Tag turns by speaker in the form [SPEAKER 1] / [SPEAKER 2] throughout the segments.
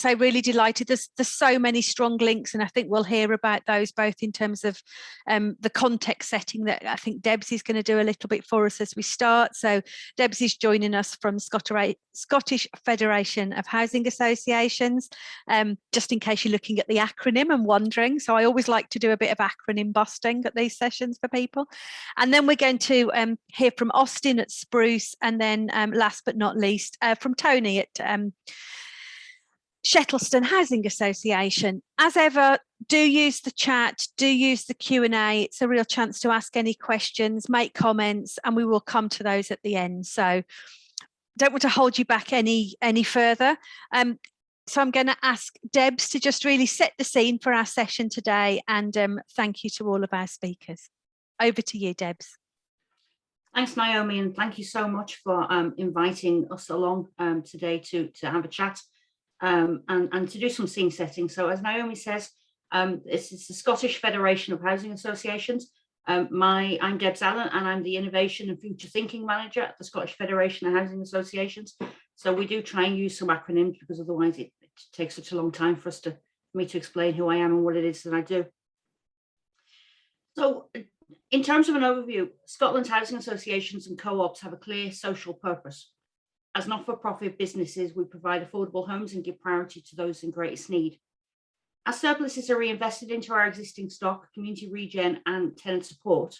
[SPEAKER 1] So really delighted. There's so many strong links, and I think we'll hear about those both in terms of the context setting that I think Debs is going to do a little bit for us as we start. So Debs is joining us from Scottish Federation of Housing Associations, just in case you're looking at the acronym and wondering. So I always like to do a bit of acronym busting at these sessions for people. And then we're going to hear from Austin at Spruce, and then last but not least from Tony at Shettleston Housing Association. As ever, do use the chat, do use the Q&A. It's a real chance to ask any questions, make comments, and we will come to those at the end. So don't want to hold you back any further. So I'm going to ask Debs to just really set the scene for our session today, and thank you to all of our speakers. Over to you, Debs.
[SPEAKER 2] Thanks, Naomi, and thank you so much for inviting us along today to have a chat. And to do some scene setting. So as Naomi says, it's the Scottish Federation of Housing Associations. I'm Debs Allan, and I'm the Innovation and Future Thinking Manager at the Scottish Federation of Housing Associations. So we do try and use some acronyms, because otherwise it takes such a long time for me to explain who I am and what it is that I do. So in terms of an overview, Scotland's housing associations and co-ops have a clear social purpose. As not-for-profit businesses, we provide affordable homes and give priority to those in greatest need. As surpluses are reinvested into our existing stock, community regen and tenant support,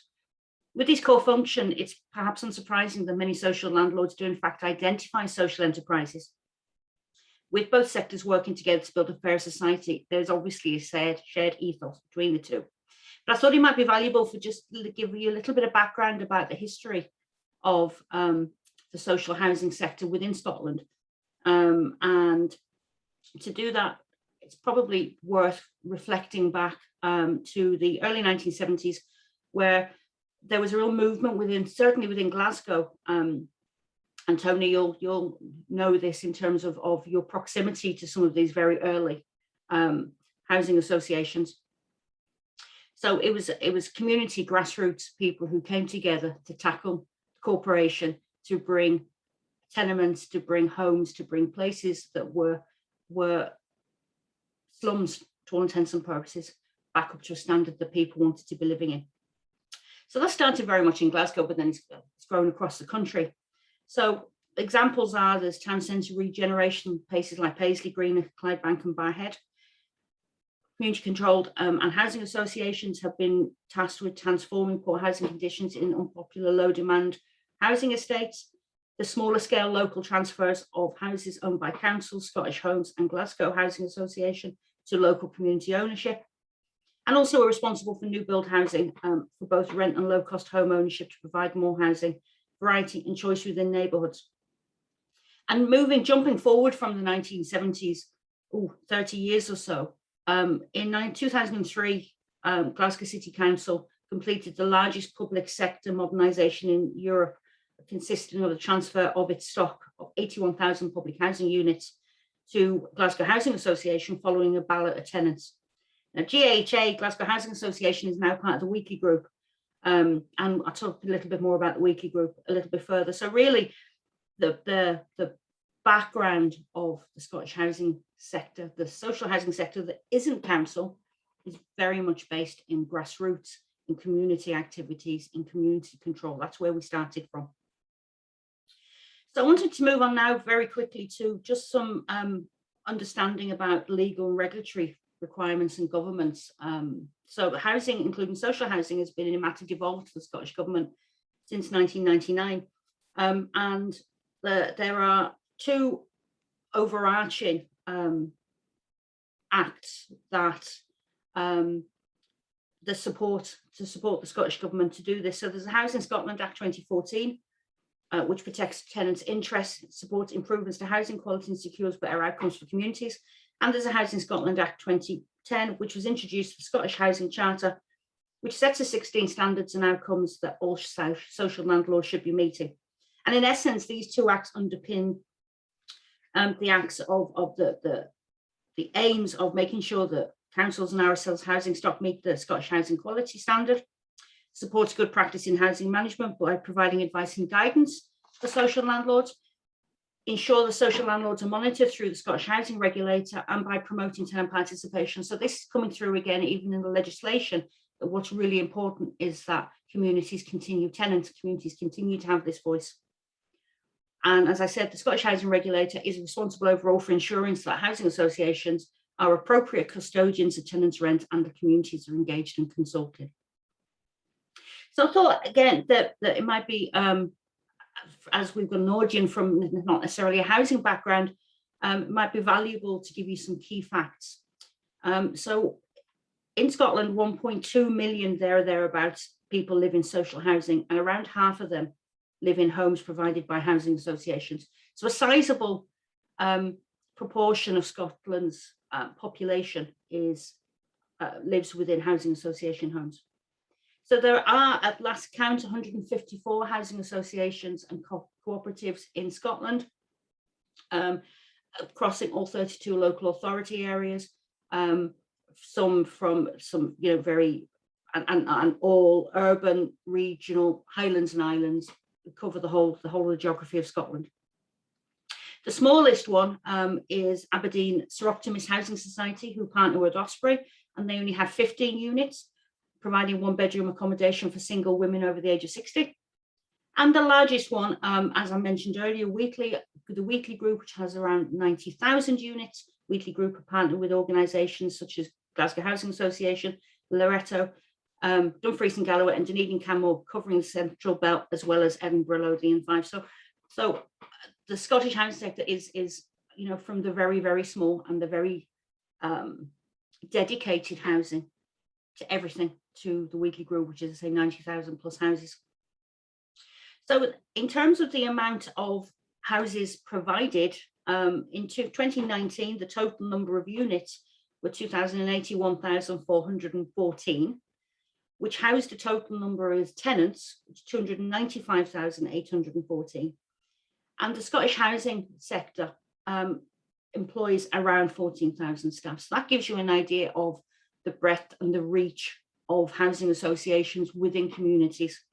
[SPEAKER 2] with this core function, it's perhaps unsurprising that many social landlords do in fact identify social enterprises. With both sectors working together to build a fair society, there's obviously a shared ethos between the two. But I thought it might be valuable for just to give you a little bit of background about the history of the social housing sector within Scotland. And to do that, it's probably worth reflecting back to the early 1970s, where there was a real movement certainly within Glasgow. And Tony, you'll know this in terms of your proximity to some of these very early housing associations. So it was community grassroots people who came together to tackle corporation, to bring tenements, to bring homes, to bring places that were slums to all intents and purposes back up to a standard that people wanted to be living in. So that started very much in Glasgow, but then it's grown across the country. So examples are there's town centre regeneration, places like Paisley Green, Clydebank and Barrhead. Community controlled and housing associations have been tasked with transforming poor housing conditions in unpopular low demand housing estates, the smaller scale local transfers of houses owned by councils, Scottish Homes and Glasgow Housing Association to local community ownership, and also are responsible for new build housing for both rent and low cost home ownership to provide more housing, variety and choice within neighbourhoods. And jumping forward from the 1970s, 30 years or so, in 2003, Glasgow City Council completed the largest public sector modernisation in Europe, consisting of the transfer of its stock of 81,000 public housing units to Glasgow Housing Association following a ballot of tenants. Now, GHA, Glasgow Housing Association, is now part of the Weekly Group. And I'll talk a little bit more about the Weekly Group a little bit further. So really, the background of the Scottish housing sector, the social housing sector that isn't council, is very much based in grassroots, in community activities, in community control. That's where we started from. So I wanted to move on now very quickly to just some understanding about legal and regulatory requirements and governments. So housing, including social housing, has been in a matter devolved to the Scottish Government since 1999. And there are two overarching acts that support the Scottish Government to do this. So there's the Housing Scotland Act 2014, which protects tenants' interests, supports improvements to housing quality and secures better outcomes for communities. And there's a Housing Scotland Act 2010, which was introduced for the Scottish Housing Charter, which sets the 16 standards and outcomes that all social landlords should be meeting. And in essence, these two acts underpin the acts of the aims of making sure that councils and ourselves housing stock meet the Scottish Housing Quality Standard, supports good practice in housing management by providing advice and guidance for social landlords, ensure the social landlords are monitored through the Scottish Housing Regulator and by promoting tenant participation. So this is coming through again, even in the legislation, that what's really important is that tenants, communities continue to have this voice. And as I said, the Scottish Housing Regulator is responsible overall for ensuring that housing associations are appropriate custodians of tenants' rent and the communities are engaged and consulted. So I thought, again, that it might be, as we've got an audience from not necessarily a housing background, it might be valuable to give you some key facts. So in Scotland, 1.2 million thereabouts people live in social housing, and around half of them live in homes provided by housing associations. So a sizable proportion of Scotland's population lives within housing association homes. So there are, at last count, 154 housing associations and cooperatives in Scotland, crossing all 32 local authority areas, some very, and all urban, regional, highlands and islands, cover the whole of the geography of Scotland. The smallest one is Aberdeen Sir Optimus Housing Society, who partner with Osprey, and they only have 15 units, providing one-bedroom accommodation for single women over the age of 60. And the largest one, as I mentioned earlier, the Weekly Group, which has around 90,000 units. Weekly Group are partnered with organisations such as Glasgow Housing Association, Loreto, Dumfries and Galloway, and Dunedin Canmore, covering the Central Belt, as well as Edinburgh, Lothian and Fife. So the Scottish housing sector is from the very, very small and the very dedicated housing to everything, to the Weekly Group, which is, I say, 90,000 plus houses. So in terms of the amount of houses provided, in 2019, the total number of units were 281,414, which housed a total number of tenants, 295,814. And the Scottish housing sector employs around 14,000 staff. So that gives you an idea of the breadth and the reach of housing associations within communities.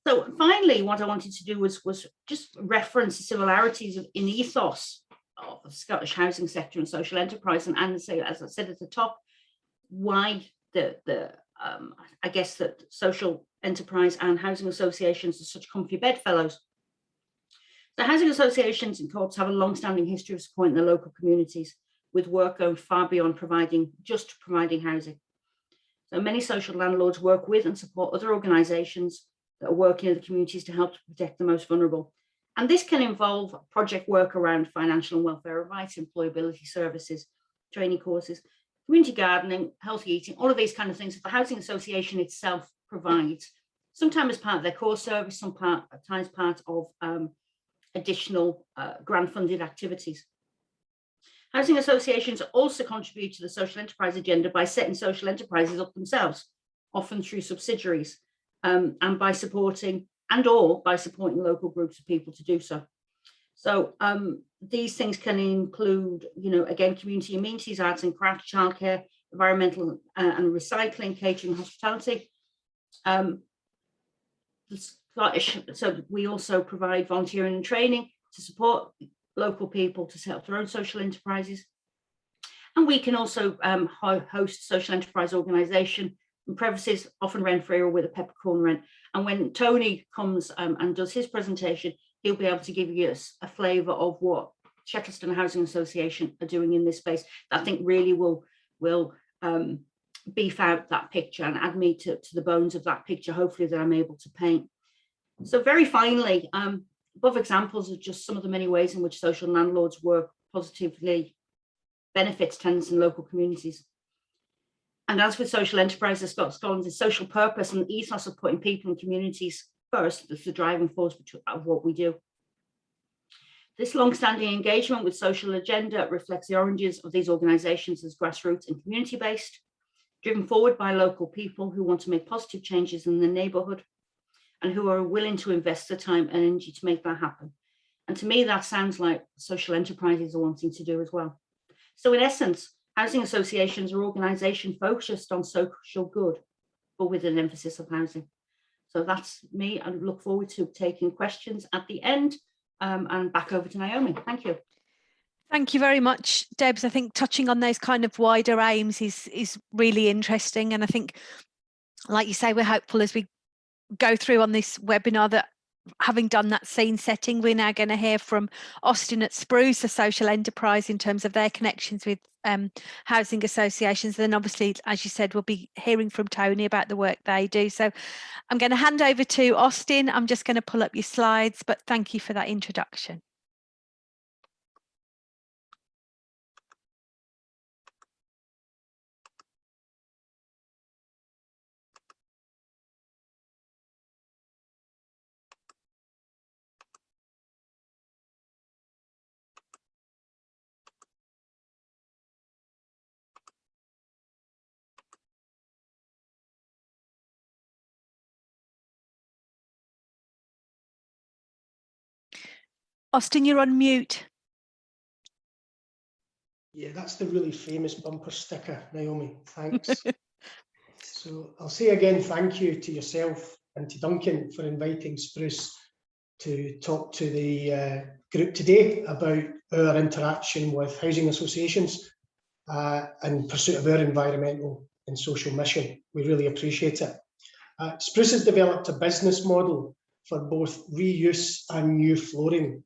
[SPEAKER 2] So finally, what I wanted to do was just reference the similarities in ethos of the Scottish housing sector and social enterprise, and say, as I said at the top, why I guess that social enterprise and housing associations are such comfy bedfellows. The housing associations and co-ops have a long-standing history of supporting their local communities, with work going far beyond providing housing. So many social landlords work with and support other organisations that are working in the communities to help to protect the most vulnerable. And this can involve project work around financial and welfare advice, employability services, training courses, community gardening, healthy eating, all of these kind of things that the housing association itself provides, sometimes as part of their core service, sometimes part of additional grant-funded activities. Housing associations also contribute to the social enterprise agenda by setting social enterprises up themselves, often through subsidiaries, and by supporting local groups of people to do so. So these things can include, again, community amenities, arts and crafts, childcare, environmental and recycling, catering, hospitality. So we also provide volunteering and training to support local people to set up their own social enterprises. And we can also host social enterprise organisation in premises, often rent-free or with a peppercorn rent. And when Tony comes and does his presentation, he'll be able to give you a flavour of what Shettleston Housing Association are doing in this space. That I think really will beef out that picture and add me to the bones of that picture, hopefully, that I'm able to paint. So very finally, above examples of just some of the many ways in which social landlords work positively benefits tenants and local communities. And as with social enterprises, Scotland's social purpose and ethos of putting people and communities first is the driving force of what we do. This long-standing engagement with social agenda reflects the origins of these organisations as grassroots and community-based, driven forward by local people who want to make positive changes in their neighbourhood and who are willing to invest the time and energy to make that happen. And to me, that sounds like social enterprises are wanting to do as well. So in essence, housing associations are organisations focused on social good, but with an emphasis of housing. So that's me. I look forward to taking questions at the end. And back over to Naomi. Thank you.
[SPEAKER 1] Thank you very much, Debs. I think touching on those kind of wider aims is really interesting. And I think, like you say, we're hopeful as we go through on this webinar that, having done that scene setting, we're now going to hear from Austin at Spruce, a social enterprise, in terms of their connections with housing associations. Then obviously, as you said, we'll be hearing from Tony about the work they do. So I'm going to hand over to Austin. I'm just going to pull up your slides, but thank you for that introduction. Austin, you're on mute.
[SPEAKER 3] Yeah, that's the really famous bumper sticker, Naomi. Thanks. So I'll say again, thank you to yourself and to Duncan for inviting Spruce to talk to the group today about our interaction with housing associations in pursuit of our environmental and social mission. We really appreciate it. Spruce has developed a business model for both reuse and new flooring,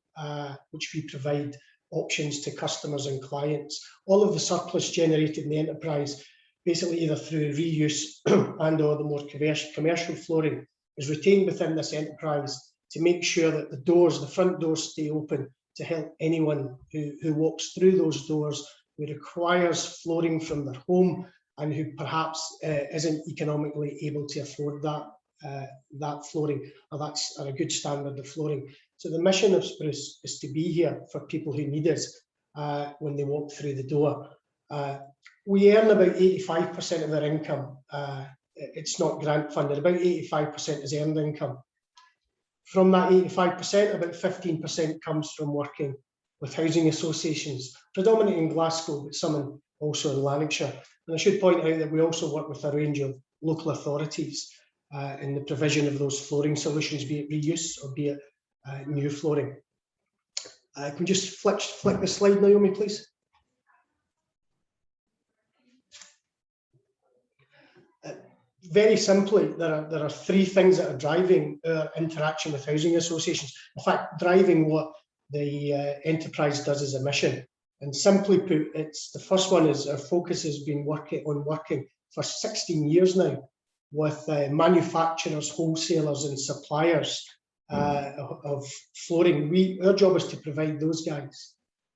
[SPEAKER 3] which we provide options to customers and clients. All of the surplus generated in the enterprise, basically either through reuse and or the more commercial flooring, is retained within this enterprise to make sure that the doors, the front doors, stay open to help anyone who walks through those doors, who requires flooring from their home and who perhaps isn't economically able to afford that flooring or a good standard of flooring. So the mission of Spruce is to be here for people who need us when they walk through the door. We earn about 85% of our income. It's not grant funded. About 85% is earned income. From that 85%, about 15% comes from working with housing associations, predominantly in Glasgow, but some also in Lanarkshire. And I should point out that we also work with a range of local authorities in the provision of those flooring solutions, be it reuse or be it new flooring. Can we just flick the slide, Naomi, please? Very simply, there are three things that are driving our interaction with housing associations. In fact, driving what the enterprise does as a mission. And simply put, the first one is our focus has been working for 16 years now with manufacturers, wholesalers and suppliers of flooring. Our job is to provide those guys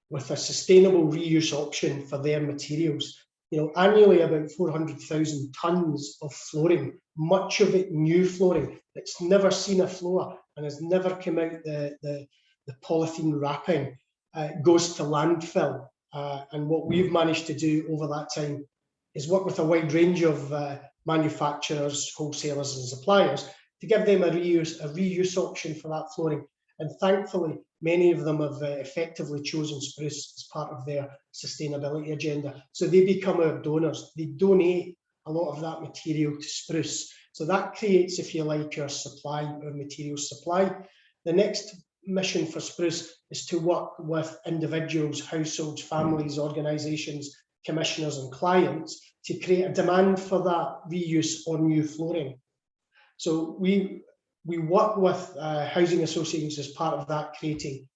[SPEAKER 3] with a sustainable reuse option for their materials. You know, annually about 400,000 tonnes of flooring, much of it new flooring that's never seen a floor and has never come out the polythene wrapping, goes to landfill. And what we've managed to do over that time is work with a wide range of manufacturers, wholesalers and suppliers to give them a reuse option for that flooring. And thankfully, many of them have effectively chosen Spruce as part of their sustainability agenda. So they become our donors. They donate a lot of that material to Spruce. So that creates, if you like, our material supply. The next mission for Spruce is to work with individuals, households, families, organisations, commissioners and clients to create a demand for that reuse or new flooring. So we work with housing associations as part of that, creating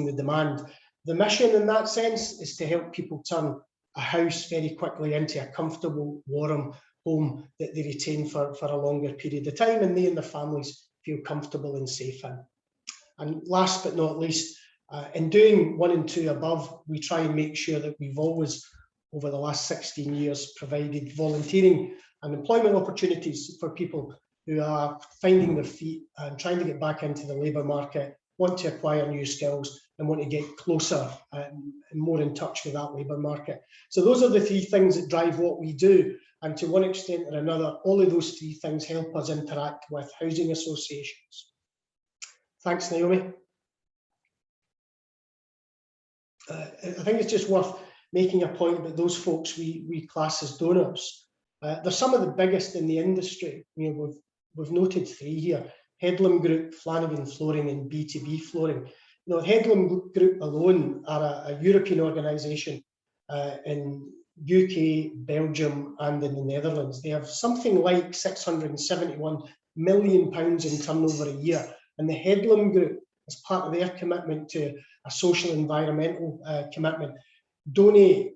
[SPEAKER 3] the demand. The mission in that sense is to help people turn a house very quickly into a comfortable, warm home that they retain for a longer period of time and they and their families feel comfortable and safe in. And last but not least, in doing 1 and 2 above, we try and make sure that we've always, over the last 16 years, provided volunteering and employment opportunities for people who are finding their feet and trying to get back into the labour market, want to acquire new skills and want to get closer and more in touch with that labour market. So those are the 3 things that drive what we do. And to one extent or another, all of those 3 things help us interact with housing associations. Thanks, Naomi. I think it's just worth making a point about those folks we class as donors. They're some of the biggest in the industry. You know, we've noted 3 here: Headlam Group, Flanagan Flooring and B2B Flooring. The Headlam Group alone are a European organisation in UK, Belgium and in the Netherlands. They have something like £671 million in turnover a year, and the Headlam Group, as part of their commitment to a social environmental commitment, donate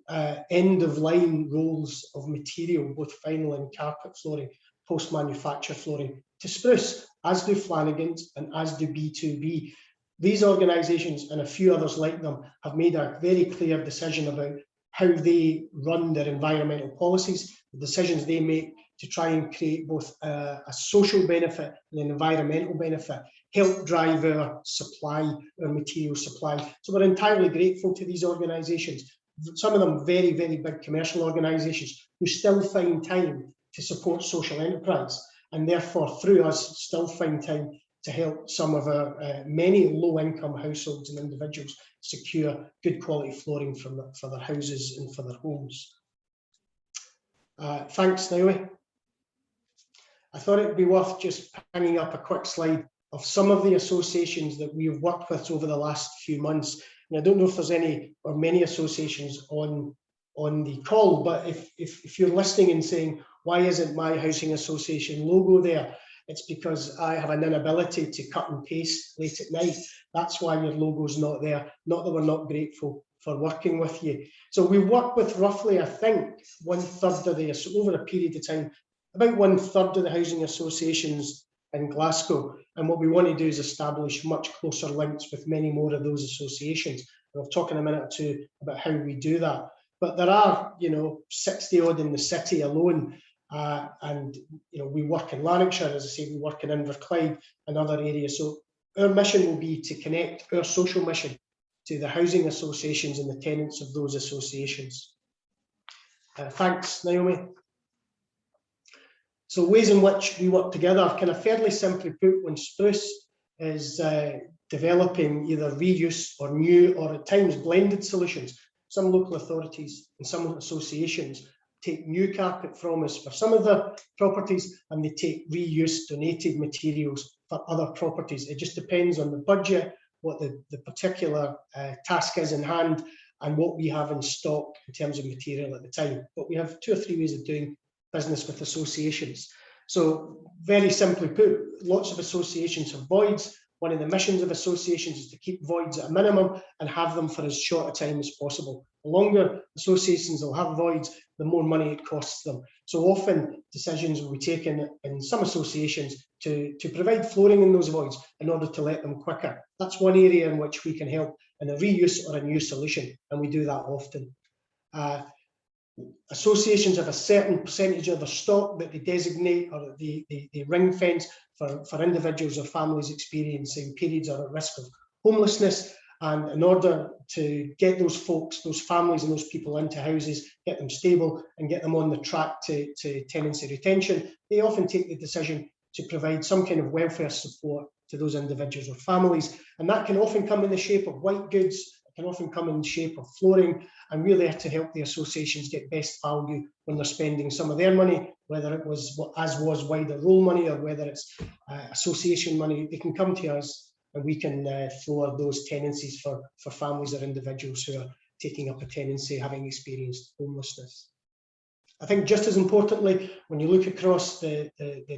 [SPEAKER 3] end-of-line rolls of material, both vinyl and carpet flooring, post-manufacture flooring, to Spruce, as do Flanagan's and as do B2B. These organisations and a few others like them have made a very clear decision about how they run their environmental policies, the decisions they make to try and create both a social benefit and an environmental benefit, help drive our supply, our material supply. So we're entirely grateful to these organisations, some of them very, very big commercial organisations who still find time to support social enterprise, and therefore through us still find time to help some of our many low-income households and individuals secure good quality flooring for their houses and for their homes. Thanks, Naomi. I thought it'd be worth just hanging up a quick slide of some of the associations that we've worked with over the last few months. And I don't know if there's any or many associations on the call, but if you're listening and saying, why isn't my housing association logo there? It's because I have an inability to cut and paste late at night. That's why your logo's not there. Not that we're not grateful for working with you. So we work with roughly, I think, 1/3 of the, over a period of time, about 1/3 of the housing associations in Glasgow. And what we want to do is establish much closer links with many more of those associations. And I'll talk in a minute or two about how we do that. But there are, 60 odd in the city alone. And we work in Lanarkshire, as I say, we work in Inverclyde and other areas. So our mission will be to connect our social mission to the housing associations and the tenants of those associations. Thanks, Naomi. So ways in which we work together, kind of fairly simply put, when Spruce is developing either reuse or new or at times blended solutions, some local authorities and some associations take new carpet from us for some of the properties, and they take reuse donated materials for other properties. It just depends on the budget, what the particular task is in hand, and what we have in stock in terms of material at the time. But we have 2 or 3 ways of doing business with associations. So very simply put, lots of associations have voids. One of the missions of associations is to keep voids at a minimum and have them for as short a time as possible. The longer associations will have voids, the more money it costs them. So often decisions will be taken in some associations to provide flooring in those voids in order to let them quicker. That's one area in which we can help in a reuse or a new solution, and we do that often. Associations have a certain percentage of their stock that they designate or they ring fence for individuals or families experiencing periods or at risk of homelessness. And in order to get those folks, those families and those people into houses, get them stable and get them on the track to tenancy retention, they often take the decision to provide some kind of welfare support to those individuals or families. And that can often come in the shape of white goods, it can often come in the shape of flooring, and we're there to help the associations get best value when they're spending some of their money, whether it was wider role money or whether it's association money. They can come to us and we can floor those tenancies for families or individuals who are taking up a tenancy having experienced homelessness. I think just as importantly, when you look across the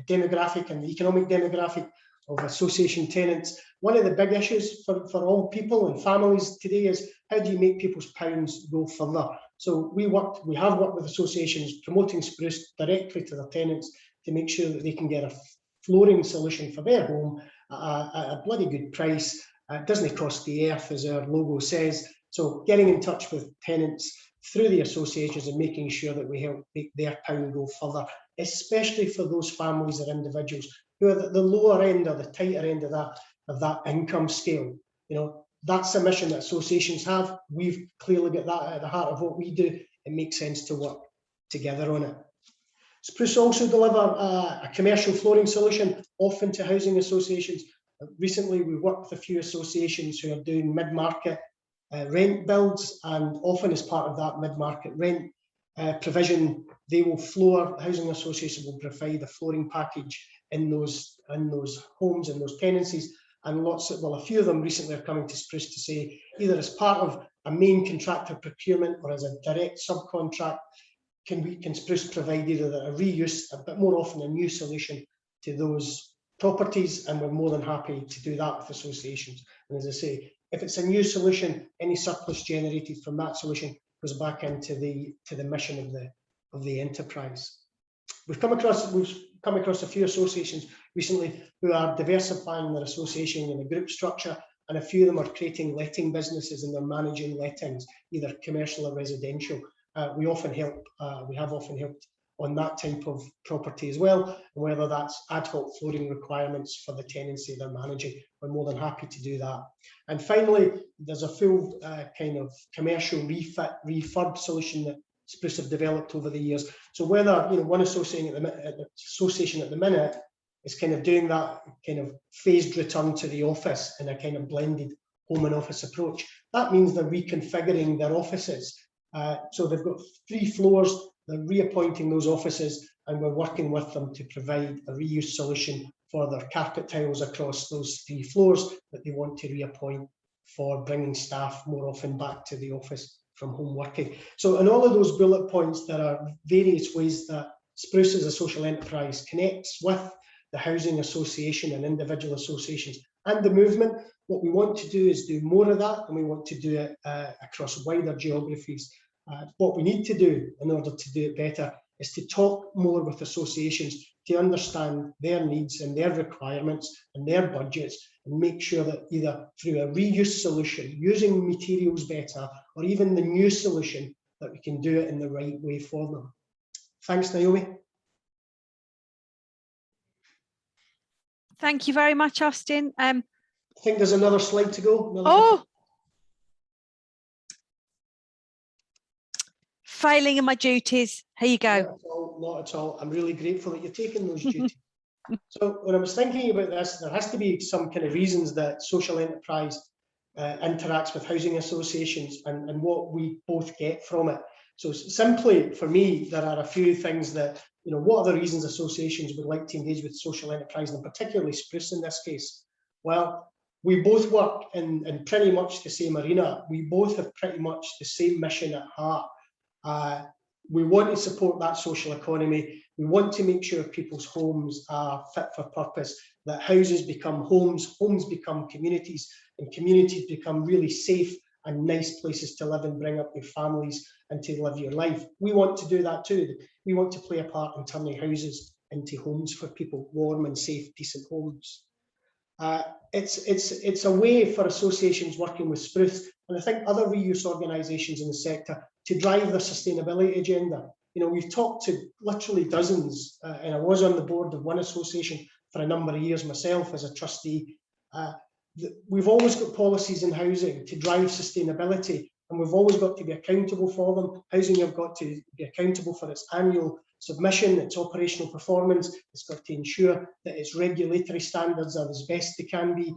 [SPEAKER 3] demographic and the economic demographic of association tenants, one of the big issues for all people and families today is how do you make people's pounds go further? So we have worked with associations promoting Spruce directly to their tenants to make sure that they can get a flooring solution for their home at a bloody good price. It doesn't cost the earth, as our logo says. So getting in touch with tenants through the associations and making sure that we help make their pound go further, especially for those families or individuals who are at the lower end or the tighter end of that income scale. That's a mission that associations have. We've clearly got that at the heart of what we do. It makes sense to work together on it. Spruce also deliver a commercial flooring solution, often to housing associations. Recently, we worked with a few associations who are doing mid-market rent builds, and often as part of that mid-market rent provision, they will floor, the housing association will provide a flooring package in those homes and those tenancies, and a few of them recently are coming to Spruce to say, either as part of a main contractor procurement or as a direct subcontract, can Spruce provide either a reuse, but more often a new solution to those properties, and we're more than happy to do that with associations. And as I say, if it's a new solution, any surplus generated from that solution goes back into the mission of the enterprise. We've come across a few associations recently who are diversifying their association in a group structure, and a few of them are creating letting businesses and they're managing lettings, either commercial or residential. We have often helped on that type of property as well, and whether that's ad hoc flooring requirements for the tenancy they're managing, we're more than happy to do that. And finally, there's a full kind of commercial refurb solution that Spruce have developed over the years. So whether one association at the minute is kind of doing that kind of phased return to the office in a kind of blended home and office approach, that means they're reconfiguring their offices. So they've got 3 floors, they're reappointing those offices, and we're working with them to provide a reuse solution for their carpet tiles across those 3 floors that they want to reappoint for bringing staff more often back to the office from home working. So in all of those bullet points, there are various ways that Spruce as a social enterprise connects with the housing association and individual associations and the movement. What we want to do is do more of that, and we want to do it across wider geographies. What we need to do in order to do it better is to talk more with associations to understand their needs and their requirements and their budgets, and make sure that either through a reuse solution, using materials better, or even the new solution, that we can do it in the right way for them. Thanks, Naomi.
[SPEAKER 1] Thank you very much, Austin.
[SPEAKER 3] I think there's another slide to go.
[SPEAKER 1] Failing in my duties. Here you go.
[SPEAKER 3] Not at all. I'm really grateful that you're taking those duties. So when I was thinking about this, there has to be some kind of reasons that social enterprise interacts with housing associations and what we both get from it. So simply for me, there are a few things that, what are the reasons associations would like to engage with social enterprise, and particularly Spruce in this case? Well, we both work in pretty much the same arena. We both have pretty much the same mission at heart. We want to support that social economy. We want to make sure people's homes are fit for purpose, that houses become homes, homes become communities, and communities become really safe and nice places to live and bring up your families and to live your life. We want to do that too. We want to play a part in turning houses into homes for people, warm and safe, decent homes. It's a way for associations working with Spruce, and I think other reuse organisations in the sector, to drive their sustainability agenda. We've talked to literally dozens, and I was on the board of one association for a number of years myself as a trustee. We've always got policies in housing to drive sustainability, and we've always got to be accountable for them. Housing have got to be accountable for its annual submission, its operational performance. It's got to ensure that its regulatory standards are as best they can be.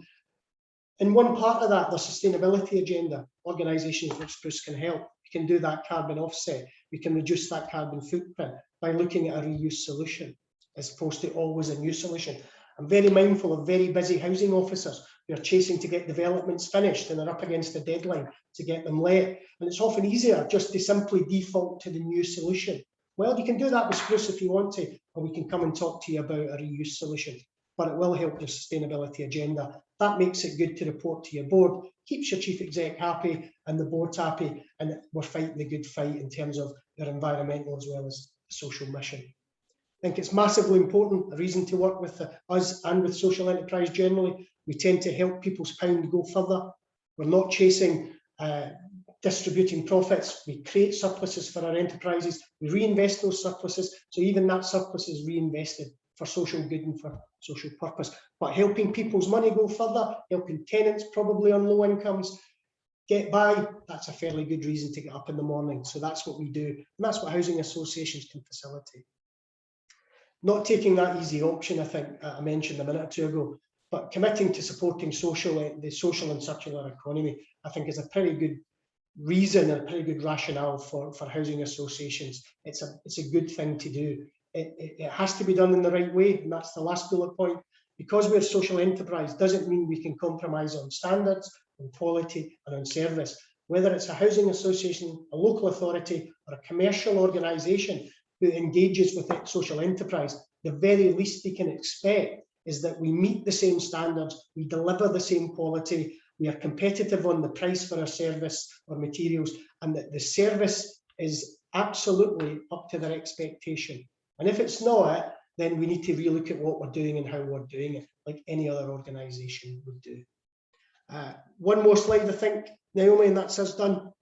[SPEAKER 3] And one part of that, the sustainability agenda, organisations like Spruce can help. We can do that carbon offset. We can reduce that carbon footprint by looking at a reuse solution as opposed to always a new solution. I'm very mindful of very busy housing officers who are chasing to get developments finished and are up against a deadline to get them let. And it's often easier just to simply default to the new solution. Well, you can do that with Spruce if you want to, or we can come and talk to you about a reuse solution, but it will help your sustainability agenda. That makes it good to report to your board, keeps your chief exec happy and the board's happy, and we're fighting the good fight in terms of their environmental as well as the social mission. I think it's massively important, a reason to work with us and with social enterprise generally. We tend to help people's pound go further. We're not chasing distributing profits. We create surpluses for our enterprises. We reinvest those surpluses. So even that surplus is reinvested for social good and for social purpose. But helping people's money go further, helping tenants probably on low incomes get by, that's a fairly good reason to get up in the morning. So that's what we do. And that's what housing associations can facilitate. Not taking that easy option, I think I mentioned a minute or two ago, but committing to supporting the social and circular economy, I think is a pretty good reason and a pretty good rationale for housing associations. It's a good thing to do. It has to be done in the right way, and that's the last bullet point. Because we're social enterprise doesn't mean we can compromise on standards, on quality and on service. Whether it's a housing association, a local authority or a commercial organisation who engages with its social enterprise, the very least they can expect is that we meet the same standards, we deliver the same quality, we are competitive on the price for our service or materials, and that the service is absolutely up to their expectation. And if it's not, then we need to relook at what we're doing and how we're doing it, like any other organisation would do. One more slide, I think, Naomi, and that's us done.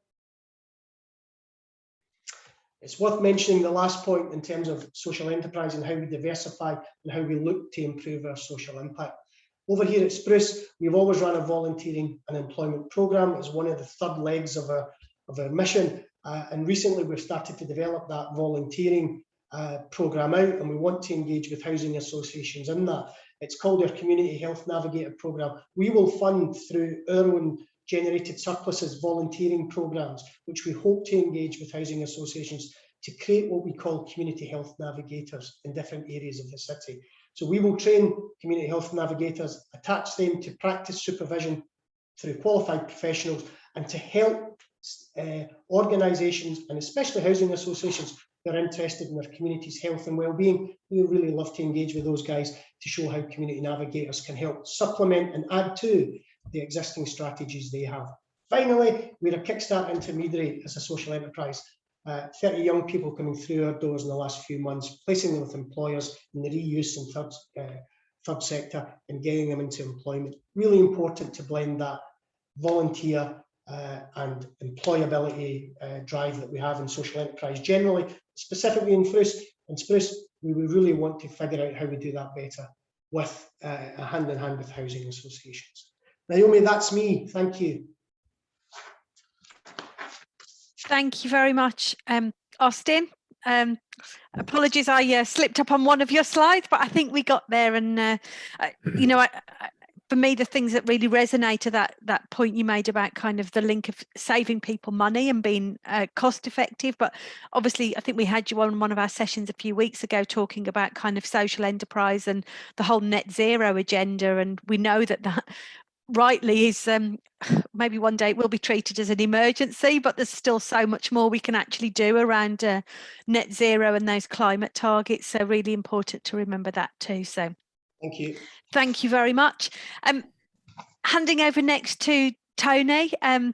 [SPEAKER 3] It's worth mentioning the last point in terms of social enterprise and how we diversify and how we look to improve our social impact. Over here at Spruce, we've always run a volunteering and employment programme as one of the third legs of our mission. And recently we've started to develop that volunteering programme out, and we want to engage with housing associations in that. It's called our Community Health Navigator programme. We will fund through our own generated surpluses volunteering programmes, which we hope to engage with housing associations to create what we call community health navigators in different areas of the city. So we will train community health navigators, attach them to practice supervision through qualified professionals, and to help organisations and especially housing associations that are interested in their community's health and well-being. We really love to engage with those guys to show how community navigators can help supplement and add to the existing strategies they have. Finally, we're a Kickstart intermediary as a social enterprise. 30 young people coming through our doors in the last few months, placing them with employers in the reuse and third sector and getting them into employment. Really important to blend that volunteer and employability drive that we have in social enterprise generally, specifically in Spruce. We would really want to figure out how we do that better with a hand in hand with housing associations. Naomi, that's me. Thank you.
[SPEAKER 1] Thank you very much, Austin. Apologies, I slipped up on one of your slides, but I think we got there. And you know, for me, the things that really resonate to that point you made about kind of the link of saving people money and being cost effective. But obviously, I think we had you on one of our sessions a few weeks ago talking about kind of social enterprise and the whole net zero agenda. And we know that rightly is maybe one day it will be treated as an emergency, but there's still so much more we can actually do around net zero and those climate targets. So really important to remember that too. So thank you very much. Handing over next to Tony. I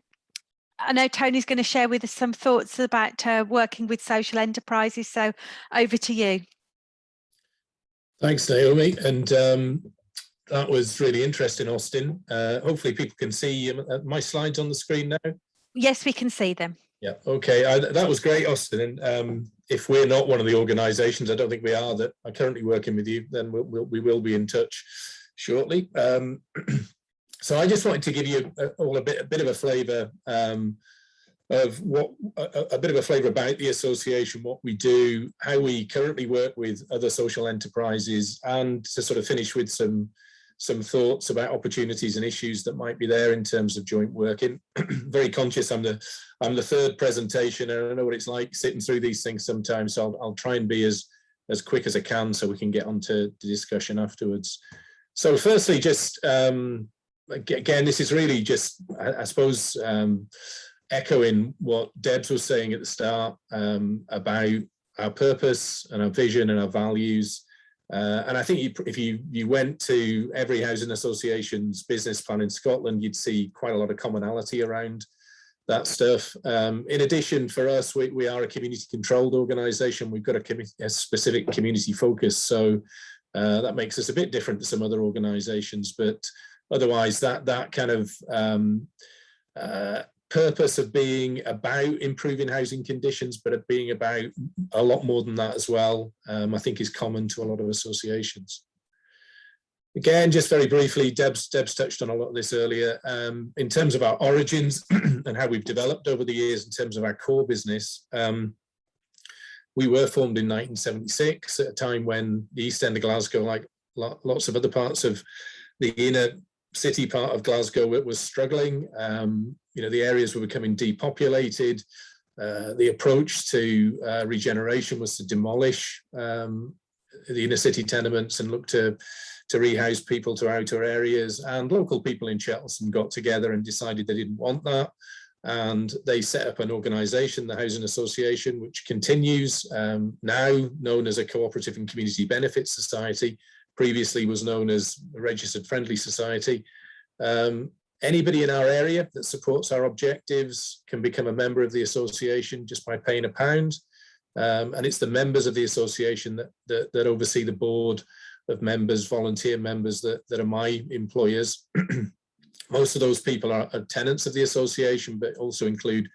[SPEAKER 1] know Tony's going to share with us some thoughts about working with social enterprises, so over to you.
[SPEAKER 4] Thanks, Naomi, and that was really interesting, Austin. Hopefully people can see my slides on the screen now.
[SPEAKER 1] Yes, we can see them. Yeah,
[SPEAKER 4] okay, that was great, Austin. And if we're not one of the organisations, I don't think we are, that are currently working with you, then we will be in touch shortly. So I just wanted to give you all a bit of a flavour of what a bit of a flavour about the association, what we do, how we currently work with other social enterprises, and to sort of finish with some thoughts about opportunities and issues that might be there in terms of joint working. Very conscious I'm the third presentation, and I know what it's like sitting through these things sometimes, so I'll try and be as quick as I can so we can get on to the discussion afterwards. So firstly, just again, this is really just, I suppose, echoing what Debs was saying at the start about our purpose and our vision and our values. And I think if you went to every housing association's business plan in Scotland, you'd see quite a lot of commonality around that stuff. In addition, for us, we are a community controlled organisation. We've got a specific community focus, so that makes us a bit different to some other organisations. But otherwise, that kind of purpose of being about improving housing conditions, but of being about a lot more than that as well, I think is common to a lot of associations. Again, just very briefly, Debs touched on a lot of this earlier. In terms of our origins and how we've developed over the years in terms of our core business, we were formed in 1976 at a time when the East End of Glasgow, like lots of other parts of the inner city part of Glasgow, was struggling. You know, the areas were becoming depopulated. The approach to regeneration was to demolish the inner city tenements and look to rehouse people to outer areas. And local people in Shettleston got together and decided they didn't want that. And they set up an organisation, the Housing Association, which continues, now known as a Cooperative and Community Benefit Society, previously was known as a Registered Friendly Society. Anybody in our area that supports our objectives can become a member of the association just by paying £1. And it's the members of the association that oversee the board of members, volunteer members that are my employers. Most of those people are tenants of the association, but also include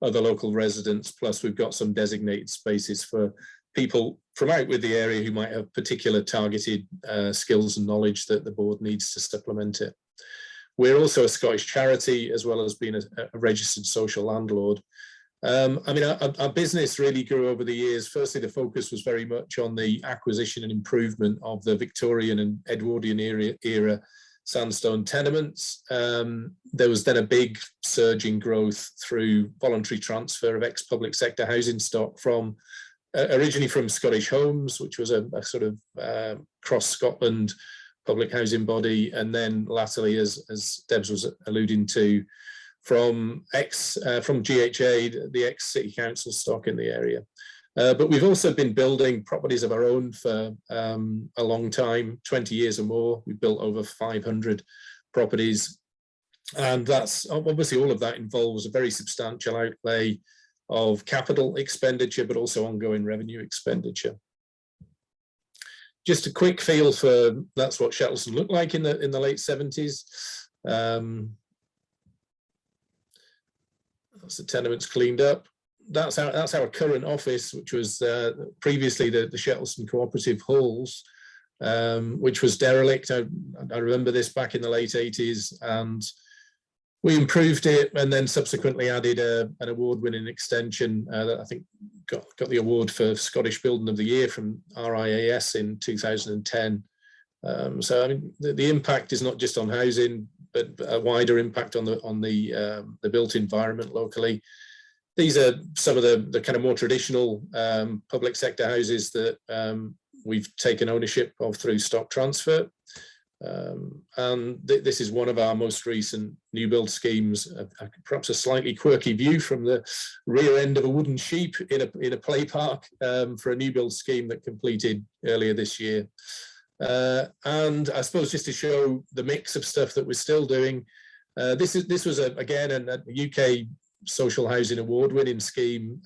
[SPEAKER 4] other local residents. Plus, we've got some designated spaces for people from out with the area who might have particular targeted skills and knowledge that the board needs to supplement it. We're also a Scottish charity, as well as being a registered social landlord. I mean, our business really grew over the years. Firstly, the focus was very much on the acquisition and improvement of the Victorian and Edwardian era sandstone tenements. There was then a big surge in growth through voluntary transfer of ex-public sector housing stock from originally from Scottish Homes, which was a sort of cross-Scotland public housing body, and then latterly, as Debs was alluding to, from GHA, the ex-City Council stock in the area. But we've also been building properties of our own for a long time, 20 years or more. We've built over 500 properties. And that's obviously, all of that involves a very substantial outlay of capital expenditure, but also ongoing revenue expenditure. Just a quick feel for that's what Shettleston looked like in the late 70s. That's the tenements cleaned up. That's our current office, which was previously the Shettleston Cooperative Halls, which was derelict. I remember this back in the late 80s, and we improved it and then subsequently added an award-winning extension that I think got the award for Scottish Building of the Year from RIAS in 2010. So I mean, the impact is not just on housing, but a wider impact on the built environment locally. These are some of the kind of more traditional public sector houses that we've taken ownership of through stock transfer. And this is one of our most recent new build schemes, perhaps a slightly quirky view from the rear end of a wooden sheep in a play park for a new build scheme that completed earlier this year. And I suppose just to show the mix of stuff that we're still doing, this was again a UK social housing award-winning scheme,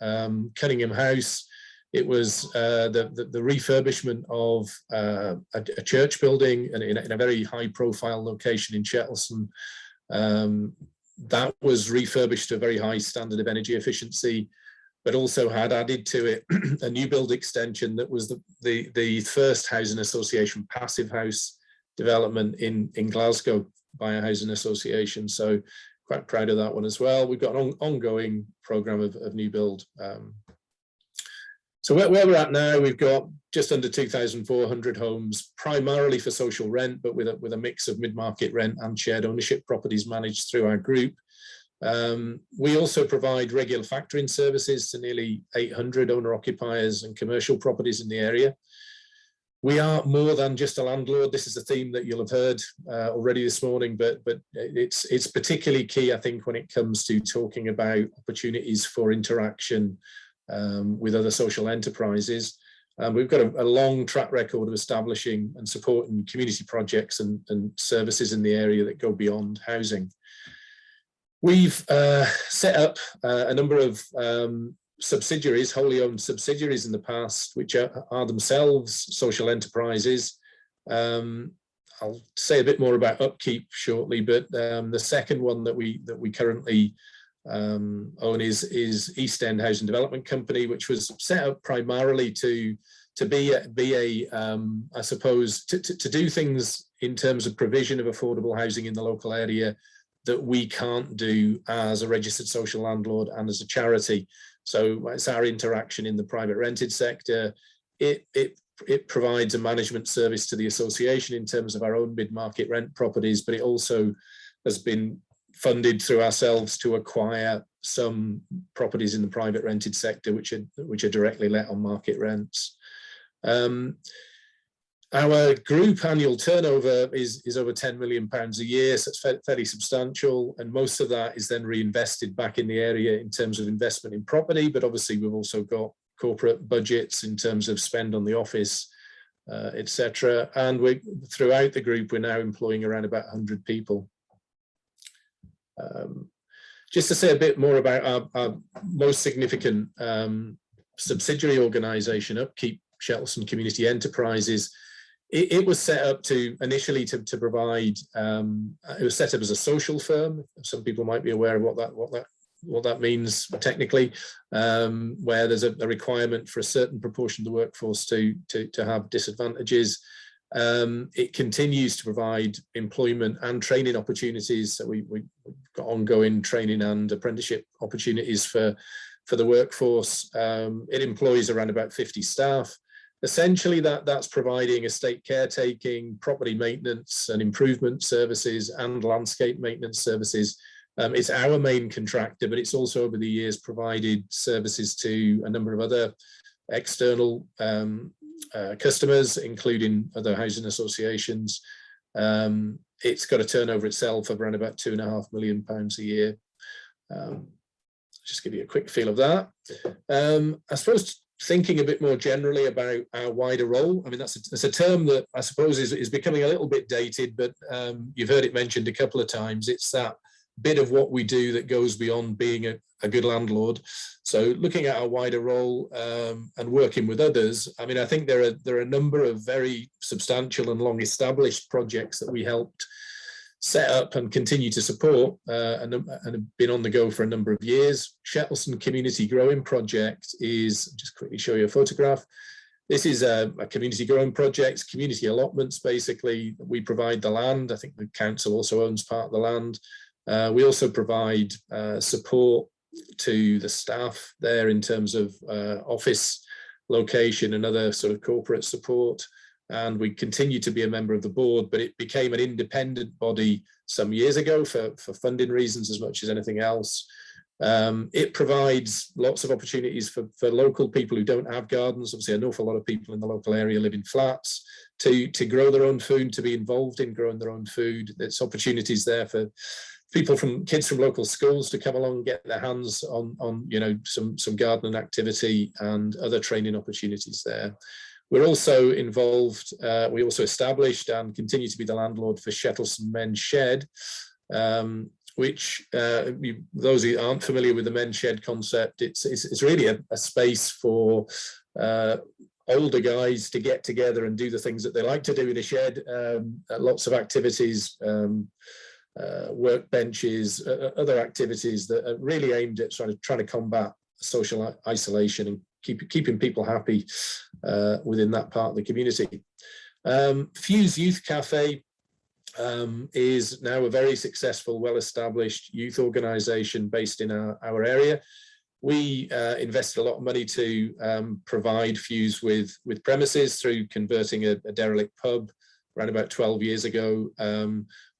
[SPEAKER 4] Cunningham House. It was the refurbishment of a church building in a very high-profile location in Shettleston. That was refurbished to a very high standard of energy efficiency, but also had added to it a new build extension that was the first housing association passive house development in Glasgow by a housing association. So quite proud of that one as well. We've got an ongoing program of new build. So where we're at now, we've got just under 2,400 homes, primarily for social rent, but with a mix of mid-market rent and shared ownership properties managed through our group. We also provide regular factoring services to nearly 800 owner-occupiers and commercial properties in the area. We are more than just a landlord. This is a theme that you'll have heard already this morning, but it's particularly key, I think, when it comes to talking about opportunities for interaction with other social enterprises. We've got a long track record of establishing and supporting community projects and services in the area that go beyond housing. We've set up a number of subsidiaries, wholly owned subsidiaries in the past, which are themselves social enterprises. I'll say a bit more about upkeep shortly, but the second one that we currently own is East End Housing Development Company, which was set up primarily to be I suppose to do things in terms of provision of affordable housing in the local area that we can't do as a registered social landlord and as a charity. So it's our interaction in the private rented sector. It provides a management service to the association in terms of our own mid-market rent properties, but it also has been funded through ourselves to acquire some properties in the private rented sector, which are directly let on market rents. Our group annual turnover is over £10 million a year, so it's fairly substantial, and most of that is then reinvested back in the area in terms of investment in property, but obviously we've also got corporate budgets in terms of spend on the office, etc. And throughout the group, we're now employing around about 100 people. Just to say a bit more about our most significant subsidiary organisation, Upkeep Shettleston Community Enterprises. It was set up initially to provide. It was set up as a social firm. Some people might be aware of what that means technically, where there's a requirement for a certain proportion of the workforce to have disadvantages. It continues to provide employment and training opportunities. So we've got ongoing training and apprenticeship opportunities for the workforce. It employs around about 50 staff. Essentially, that's providing estate caretaking, property maintenance and improvement services, and landscape maintenance services. It's our main contractor, but it's also over the years provided services to a number of other external customers, including other housing associations. It's got a turnover itself of around about £2.5 million a year. Just give you a quick feel of that. I suppose thinking a bit more generally about our wider role, I mean, that's a term that I suppose is becoming a little bit dated, but you've heard it mentioned a couple of times. It's that bit of what we do that goes beyond being a good landlord. So looking at our wider role and working with others, I mean, I think there are a number of very substantial and long established projects that we helped set up and continue to support and have been on the go for a number of years. Shettleston Community Growing Project is, just quickly show you a photograph. This is a community growing project, community allotments basically. We provide the land. I think the council also owns part of the land. We also provide support to the staff there in terms of office location and other sort of corporate support. And we continue to be a member of the board, but it became an independent body some years ago for funding reasons as much as anything else. It provides lots of opportunities for local people who don't have gardens. Obviously, an awful lot of people in the local area live in flats to grow their own food, to be involved in growing their own food. There's opportunities there for kids from local schools to come along and get their hands on some gardening activity and other training opportunities there. We're also involved, we also established and continue to be the landlord for Shettleston Men's Shed, which those who aren't familiar with the Men's Shed concept, it's really a space for older guys to get together and do the things that they like to do in a shed. Lots of activities, workbenches, other activities that are really aimed at trying to combat social isolation and keeping people happy within that part of the community. Fuse Youth Cafe is now a very successful, well-established youth organisation based in our area. We invested a lot of money to provide Fuse with premises through converting a derelict pub around about 12 years ago.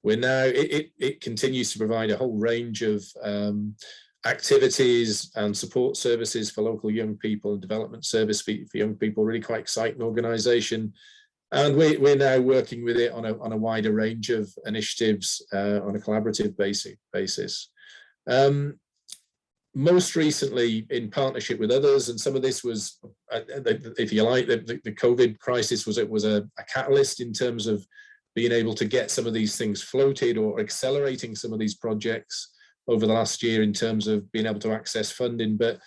[SPEAKER 4] We're now, it continues to provide a whole range of activities and support services for local young people and development service for young people. Really quite exciting organisation, and we're now working with it on a wider range of initiatives on a collaborative basis. Most recently in partnership with others, and some of this was, if you like, the COVID crisis was a catalyst in terms of being able to get some of these things floated or accelerating some of these projects over the last year in terms of being able to access funding. But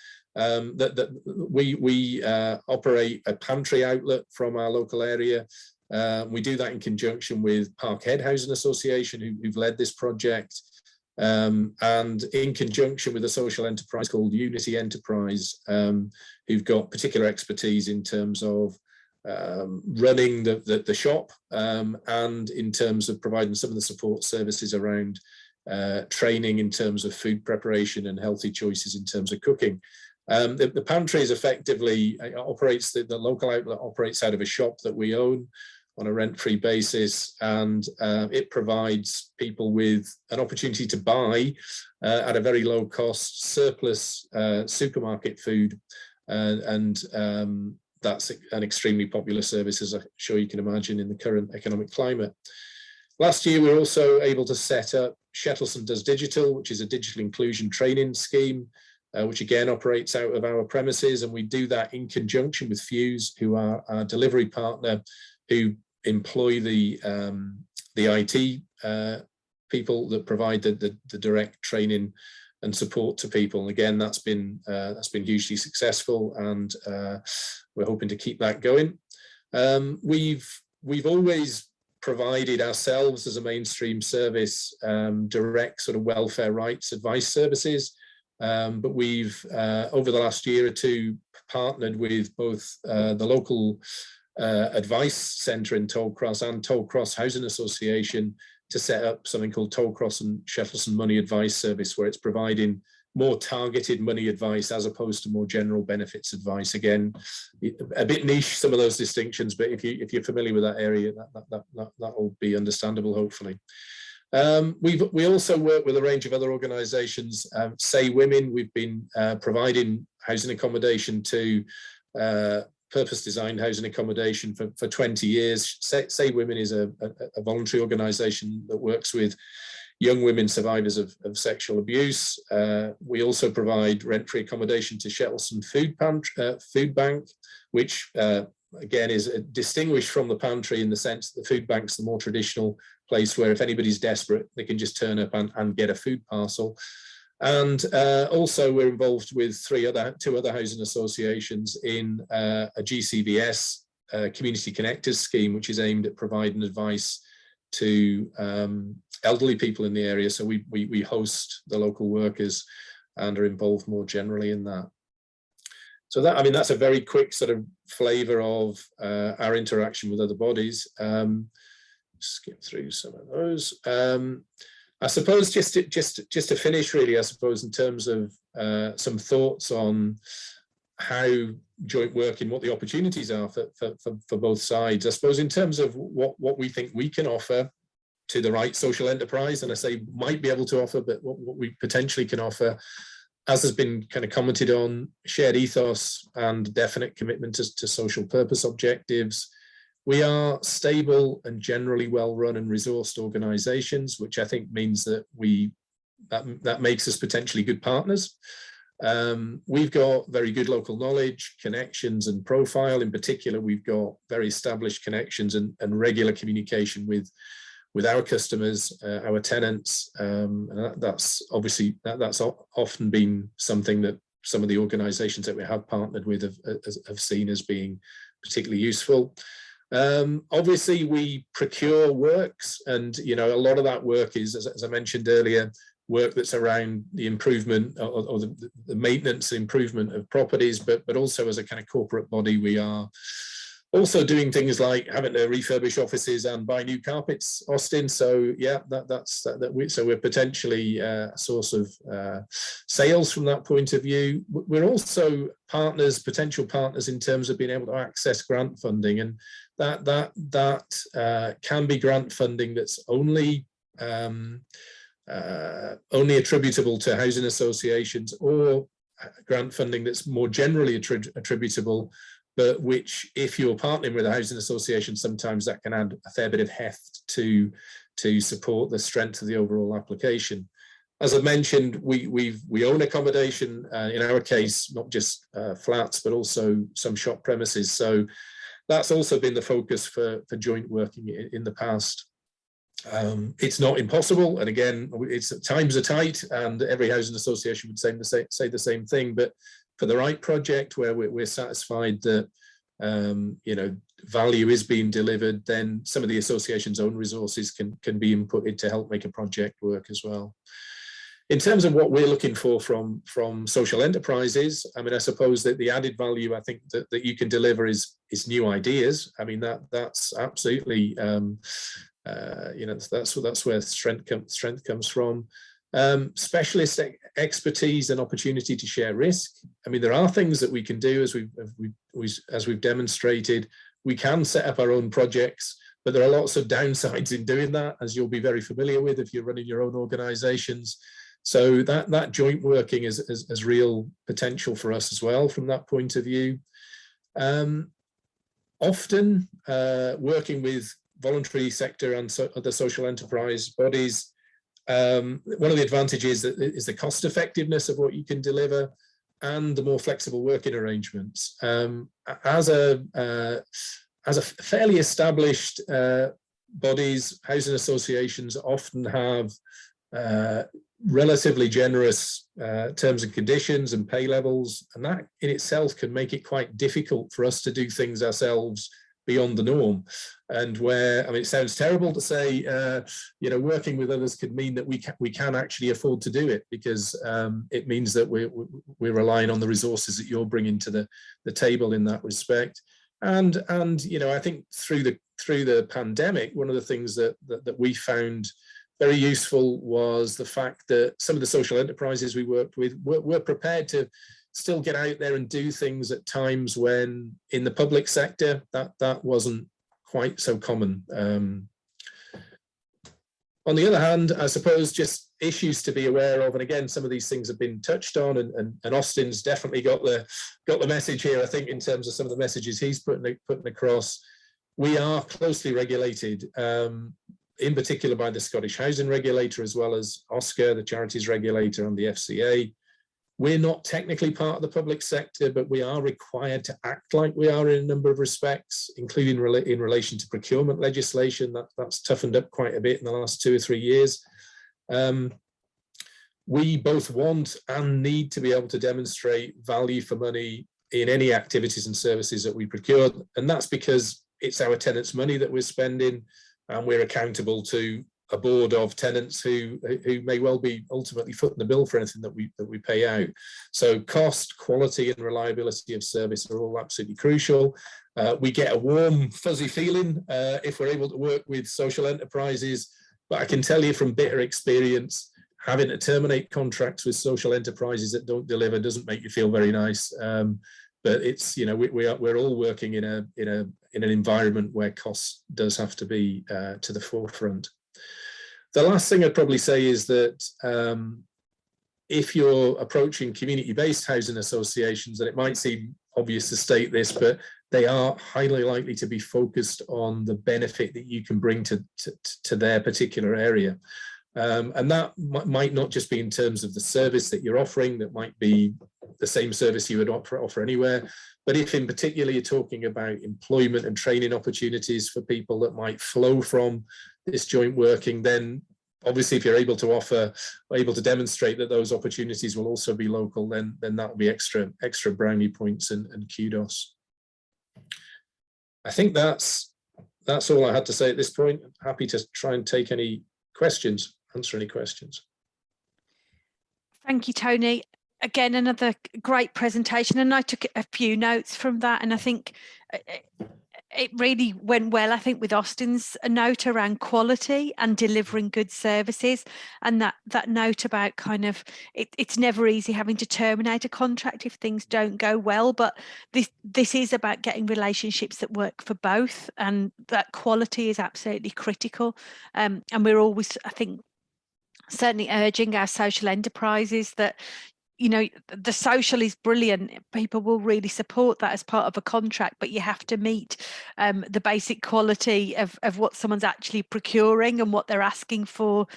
[SPEAKER 4] we operate a pantry outlet from our local area. We do that in conjunction with Parkhead Housing Association, who've led this project, and in conjunction with a social enterprise called Unity Enterprise, who've got particular expertise in terms of running the shop and in terms of providing some of the support services around training in terms of food preparation and healthy choices in terms of cooking. The pantry is effectively operates, the local outlet operates out of a shop that we own on a rent-free basis, and it provides people with an opportunity to buy at a very low cost surplus supermarket food and that's an extremely popular service, as I'm sure you can imagine, in the current economic climate. Last year, we were also able to set up Shettleston Does Digital, which is a digital inclusion training scheme, which again operates out of our premises, and we do that in conjunction with Fuse, who are our delivery partner, who employ the IT people that provide the direct training and support to people. And again, that's been hugely successful, and we're hoping to keep that going. We've always provided ourselves as a mainstream service direct sort of welfare rights advice services, but we've over the last year or two partnered with both the local advice centre in Tollcross and Tollcross Housing Association to set up something called Tollcross and Shettleston Money Advice Service, where it's providing more targeted money advice as opposed to more general benefits advice. Again, a bit niche, some of those distinctions, but if you're familiar with that area, that will be understandable, hopefully. We also work with a range of other organisations. Say Women, we've been providing housing accommodation to purpose-designed housing accommodation for 20 years. Say Women is a voluntary organisation that works with young women survivors of sexual abuse. We also provide rent-free accommodation to Shettleston Food Bank, which again is distinguished from the pantry in the sense that the food bank's the more traditional place where if anybody's desperate, they can just turn up and get a food parcel. And also we're involved with two other housing associations in a GCVS Community Connectors scheme, which is aimed at providing advice to elderly people in the area. So we host the local workers and are involved more generally in that. So that, I mean, that's a very quick sort of flavour of our interaction with other bodies. Skip through some of those. I suppose just to finish, really, I suppose in terms of some thoughts on how joint working, what the opportunities are for both sides. I suppose in terms of what we think we can offer to the right social enterprise, and I say might be able to offer, but what we potentially can offer, as has been kind of commented on, shared ethos and definite commitment to social purpose objectives. We are stable and generally well-run and resourced organisations, which I think means that that makes us potentially good partners. We've got very good local knowledge, connections and profile. In particular, we've got very established connections and regular communication with our customers, our tenants. And that's obviously, that's often been something that some of the organisations that we have partnered with have seen as being particularly useful. Obviously, we procure works, and a lot of that work is, as I mentioned earlier, work that's around the improvement or the maintenance improvement of properties, but also as a kind of corporate body, we are also doing things like having to refurbish offices and buy new carpets, Austin. So yeah, so we're potentially a source of sales from that point of view. We're also potential partners in terms of being able to access grant funding, and that can be grant funding that's only attributable to housing associations, or grant funding that's more generally attributable, but which, if you're partnering with a housing association, sometimes that can add a fair bit of heft to support the strength of the overall application. As I mentioned, we own accommodation, in our case, not just flats, but also some shop premises. So that's also been the focus for joint working in the past. It's not impossible, and again, times are tight, and every housing association would say the same thing. But for the right project where we're satisfied that value is being delivered, then some of the association's own resources can be inputted to help make a project work as well. In terms of what we're looking for from social enterprises, I mean, I suppose that the added value I think that you can deliver is new ideas. I mean, that's absolutely that's where strength comes from. Specialist expertise and opportunity to share risk. I mean, there are things that we can do, as we've demonstrated. We can set up our own projects, but there are lots of downsides in doing that, as you'll be very familiar with if you're running your own organisations. So that joint working is real potential for us as well from that point of view. often working with voluntary sector and other social enterprise bodies. One of the advantages is the cost effectiveness of what you can deliver and the more flexible working arrangements. As a fairly established bodies, housing associations often have relatively generous terms and conditions and pay levels, and that in itself can make it quite difficult for us to do things ourselves beyond the norm. And where, I mean, it sounds terrible to say, you know, working with others could mean that we can actually afford to do it, because it means that we're relying on the resources that you're bringing to the table in that respect. And you know, I think through the pandemic, one of the things that we found very useful was the fact that some of the social enterprises we worked with were prepared to still get out there and do things at times when in the public sector that wasn't quite so common. On the other hand, I suppose just issues to be aware of, and again, some of these things have been touched on, and Austin's definitely got the message here, I think, in terms of some of the messages he's putting across. We are closely regulated, in particular by the Scottish Housing Regulator, as well as OSCR, the Charities Regulator, and the FCA. We're not technically part of the public sector, but we are required to act like we are in a number of respects, including in relation to procurement legislation. That's toughened up quite a bit in the last 2 or 3 years. We both want and need to be able to demonstrate value for money in any activities and services that we procure. And that's because it's our tenants' money that we're spending, and we're accountable to a board of tenants who may well be ultimately footing the bill for anything that we pay out. So cost, quality, and reliability of service are all absolutely crucial. We get a warm, fuzzy feeling if we're able to work with social enterprises, but I can tell you from bitter experience, having to terminate contracts with social enterprises that don't deliver doesn't make you feel very nice. But it's, you know, we're all working in an environment where cost does have to be to the forefront. The last thing I'd probably say is that if you're approaching community-based housing associations, and it might seem obvious to state this, but they are highly likely to be focused on the benefit that you can bring to their particular area. And that might not just be in terms of the service that you're offering, that might be the same service you would offer anywhere. But if in particular you're talking about employment and training opportunities for people that might flow from this joint working, then obviously if you're able to demonstrate that those opportunities will also be local, then that will be extra brownie points and kudos. I think that's all I had to say at this point. I'm happy to try and take any questions, answer any questions.
[SPEAKER 1] Thank you, Tony. Again, another great presentation, and I took a few notes from that, and I think it really went well, I think, with Austin's note around quality and delivering good services, and that note about kind of it's never easy having to terminate a contract if things don't go well, but this is about getting relationships that work for both, and that quality is absolutely critical. And we're always, I think, certainly urging our social enterprises that, you know, the social is brilliant. People will really support that as part of a contract, but you have to meet the basic quality of what someone's actually procuring and what they're asking for.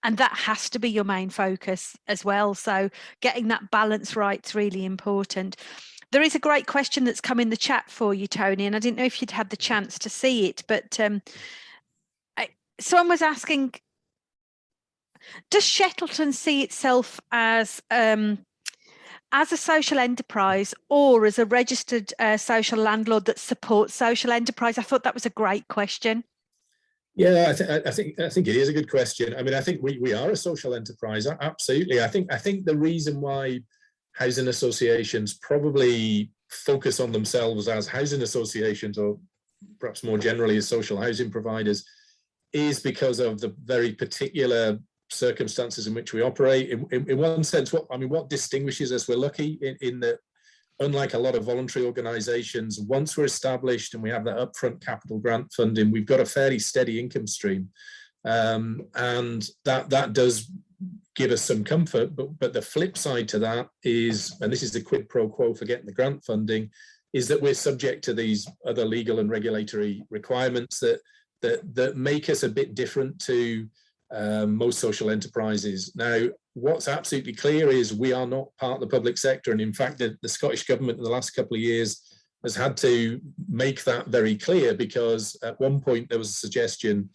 [SPEAKER 1] And that has to be your main focus as well. So getting that balance right is really important. There is a great question that's come in the chat for you, Tony, and I didn't know if you'd had the chance to see it, but someone was asking, does Shettleston see itself as a social enterprise or as a registered social landlord that supports social enterprise? I thought that was a great question.
[SPEAKER 4] Yeah, I think it is a good question. I mean, I think we are a social enterprise, absolutely. I think the reason why housing associations probably focus on themselves as housing associations, or perhaps more generally as social housing providers, is because of the very particular circumstances in which we operate. In one sense, what distinguishes us, we're lucky in that, unlike a lot of voluntary organizations, once we're established and we have that upfront capital grant funding, we've got a fairly steady income stream, and that does give us some comfort. But the flip side to that is, and this is the quid pro quo for getting the grant funding, is that we're subject to these other legal and regulatory requirements that make us a bit different to most social enterprises. Now, what's absolutely clear is we are not part of the public sector. And in fact, the Scottish government in the last couple of years has had to make that very clear, because at one point there was a suggestion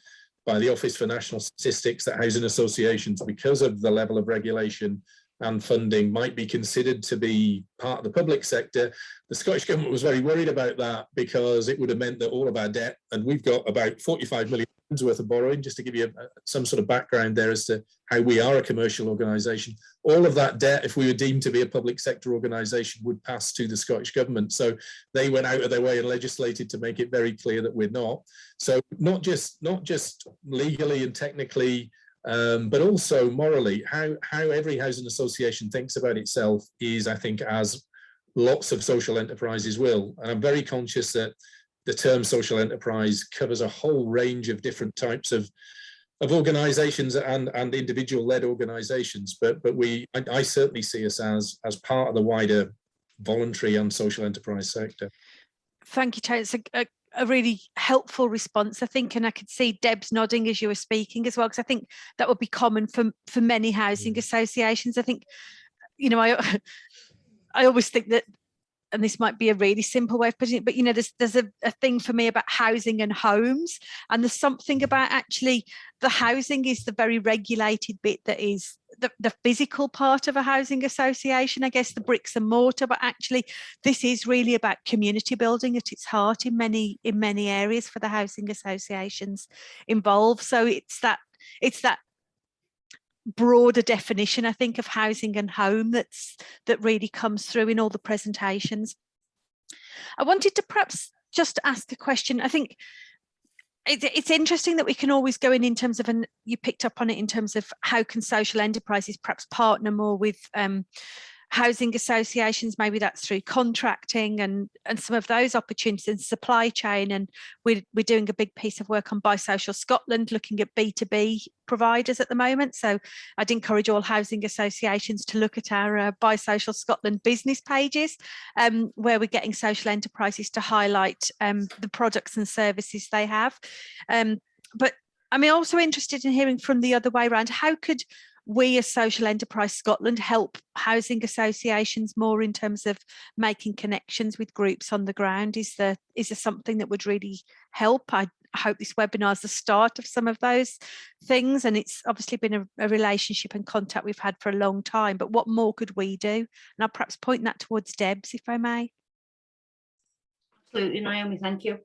[SPEAKER 4] by the Office for National Statistics that housing associations, because of the level of regulation and funding, might be considered to be part of the public sector. The Scottish government was very worried about that, because it would have meant that all of our debt, and we've got about 45 million worth of borrowing, just to give you some sort of background there as to how we are a commercial organisation, all of that debt, if we were deemed to be a public sector organisation, would pass to the Scottish government. So they went out of their way and legislated to make it very clear that we're not. So not just legally and technically, but also morally, how every housing association thinks about itself is, I think, as lots of social enterprises will. And I'm very conscious that the term social enterprise covers a whole range of different types of organizations and individual-led organizations. But I certainly see us as part of the wider voluntary and social enterprise sector.
[SPEAKER 1] Thank you, Tony. It's a really helpful response, I think, and I could see Debs nodding as you were speaking as well, because I think that would be common for many housing associations. I think, you know, I always think that, and this might be a really simple way of putting it, but, you know, there's a thing for me about housing and homes, and there's something about actually the housing is the very regulated bit that is the physical part of a housing association, I guess, the bricks and mortar, but actually this is really about community building at its heart in many areas for the housing associations involved. So it's that broader definition, I think, of housing and home that really comes through in all the presentations. I wanted to perhaps just ask a question. I think it's interesting that we can always go in terms of, and you picked up on it, in terms of how can social enterprises perhaps partner more with housing associations. Maybe that's through contracting and some of those opportunities in supply chain. And we're doing a big piece of work on Bisocial Scotland, looking at B2B providers at the moment. So I'd encourage all housing associations to look at our Bisocial Scotland business pages, where we're getting social enterprises to highlight the products and services they have. But I'm also interested in hearing from the other way around. How could we as Social Enterprise Scotland help housing associations more in terms of making connections with groups on the ground? Is there something that would really help? I hope this webinar is the start of some of those things, and it's obviously been a relationship and contact we've had for a long time, but what more could we do? And I'll perhaps point that towards Debs, if I may.
[SPEAKER 2] Absolutely, Naomi, thank you.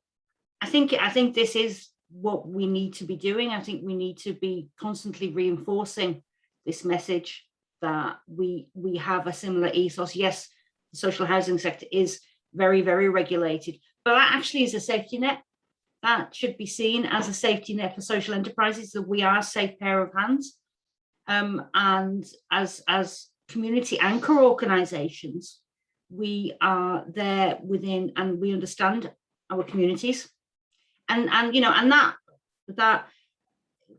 [SPEAKER 2] I think this is what we need to be doing. I think we need to be constantly reinforcing this message that we have a similar ethos. Yes, the social housing sector is very, very regulated, but that actually is a safety net. That should be seen as a safety net for social enterprises, that we are a safe pair of hands. And as community anchor organisations, we are there within, and we understand our communities. And you know, and that